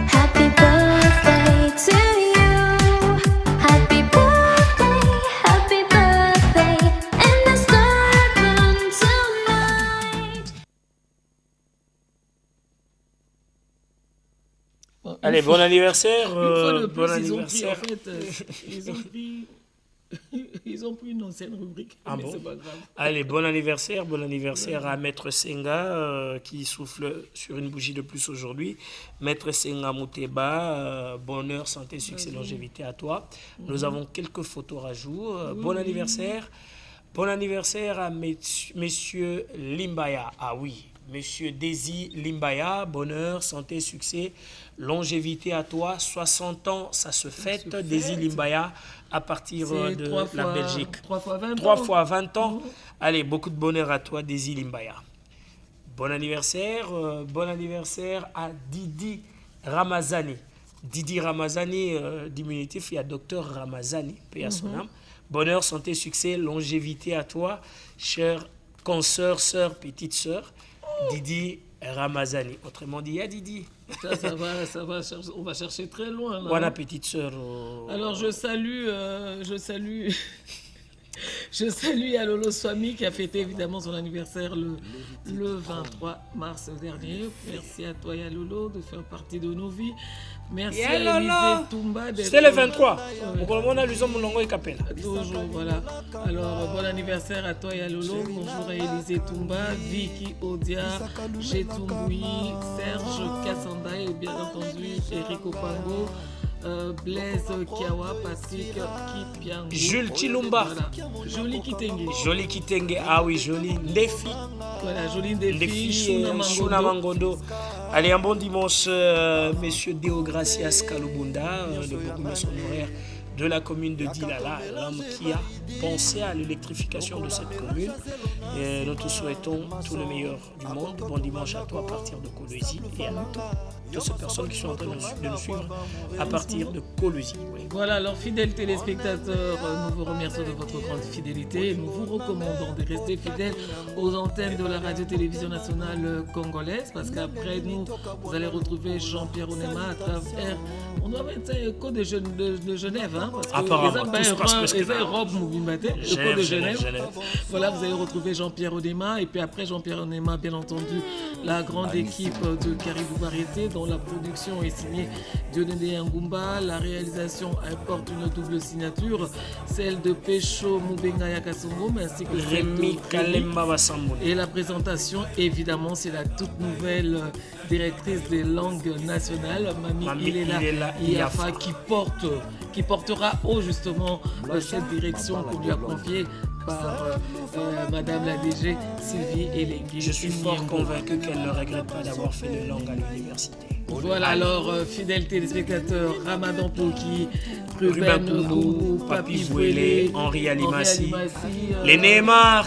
Happy birthday to you. Happy birthday, and the star burn tonight. Allez, bon anniversaire. Une fois de plus, Bon ils ont pris, en anniversaire. fait, ils ont pris une ancienne rubrique, Ah mais bon? c'est pas grave. Allez, bon anniversaire à Maître Senga qui souffle sur une bougie de plus aujourd'hui. Maître Senga Mouteba, bonheur, santé, succès, longévité à toi. Nous avons quelques photos à jour. Bon anniversaire. Bon anniversaire à messieurs Limbaya. Ah oui, monsieur Desi Limbaya, bonheur, santé, succès, longévité à toi. 60 ans, ça se fête. Desi Limbaya à partir C'est de trois la fois- Belgique. 3 fois 20 3 ans. fois 20 ans. Allez, beaucoup de bonheur à toi, Desi Limbaya. Bon anniversaire à Didi Ramazani. Didi Ramazani, diminutif, il y a docteur Ramazani, paix à son âme. Bonheur, santé, succès, longévité à toi, chère consoeur, sœur, petite sœur, Didi Ramazani. Autrement dit, il y a Didi. Ça va, on va chercher très loin. Là. Voilà, petite sœur. Alors, je salue Alolo Swami qui a fêté évidemment son anniversaire le 23 mars dernier. Merci à toi, Alolo, de faire partie de nos vies. Merci à Élisée Toumba d'être... C'était le 23. On a l'usine Moulongo et Capel. Toujours, voilà. Alors, bon anniversaire à toi et à Lolo. Bonjour à Élisée Toumba, Vicky Odia, Gétumboui, Serge Kassanda et bien entendu Eric Opango, Blaise Kiawa, Patrick Kipiango. Jules Chilumba. Voilà. Jolie Kitenge. Jolie Kitenge, ah oui, jolie. Ndefi. Voilà, jolie Ndefi, Shuna Mangondo. Allez, un bon dimanche, messieurs Deogracias Kalubunda, de beaucoup honoraire de la commune de Dilala, l'homme qui a pensé à l'électrification de cette commune. Et nous te souhaitons tout le meilleur du monde. Bon dimanche à toi à partir de Kolwezi et à toutes ces personnes qui sont en train de nous suivre à partir de Kolwezi. Oui. Voilà, alors fidèles téléspectateurs, nous vous remercions de votre grande fidélité et nous vous recommandons de rester fidèles aux antennes de la radio-télévision nationale congolaise parce qu'après nous, vous allez retrouver Jean-Pierre Onema à travers... On doit mettre un écho de Genève, hein, parce que apparemment, tout se passe presque les Europe Mouvimate, écho de Genève. Voilà, vous allez retrouver Jean-Pierre Onema et puis après Jean-Pierre Onema, bien entendu, la grande équipe de Caribou Variété dans dont la production est signée Dionede Ngumba. La réalisation importe une double signature, celle de Pécho Mubenga Yakasongo ainsi que Rémi Kalemba Bassambo. Et la présentation, évidemment, c'est la toute nouvelle directrice des langues nationales, Mami Ilela Iafa, qui portera haut justement cette direction qu'on lui a confiée par Madame la DG Sylvie Elengui. Je suis fort convaincu qu'elle ne regrette pas d'avoir fait les langues à l'université. Voilà, alors, fidèles téléspectateurs, Ramadan Poki, Ruben Kourou, Papi Vouélé, Henri Alimassi, les Neymar,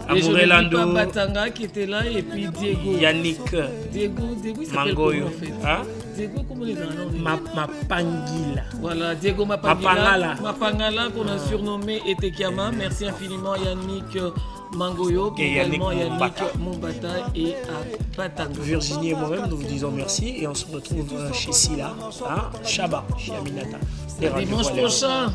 Amourelando, Batanga qui était là, et puis Diego. Yannick, Diego il s'appelle Mangoyo, comment, en fait? hein? Diego, comment les noms? Mapangila. Voilà, Diego Mapangala, qu'on a surnommé Etekiama. Merci infiniment Yannick Mangoyo, et également Yannick Mombata. Mombata et à Batanga. Virginie et moi-même, nous vous disons merci et on se retrouve chez Silla, à Chaba, chez Aminata. Dimanche prochain.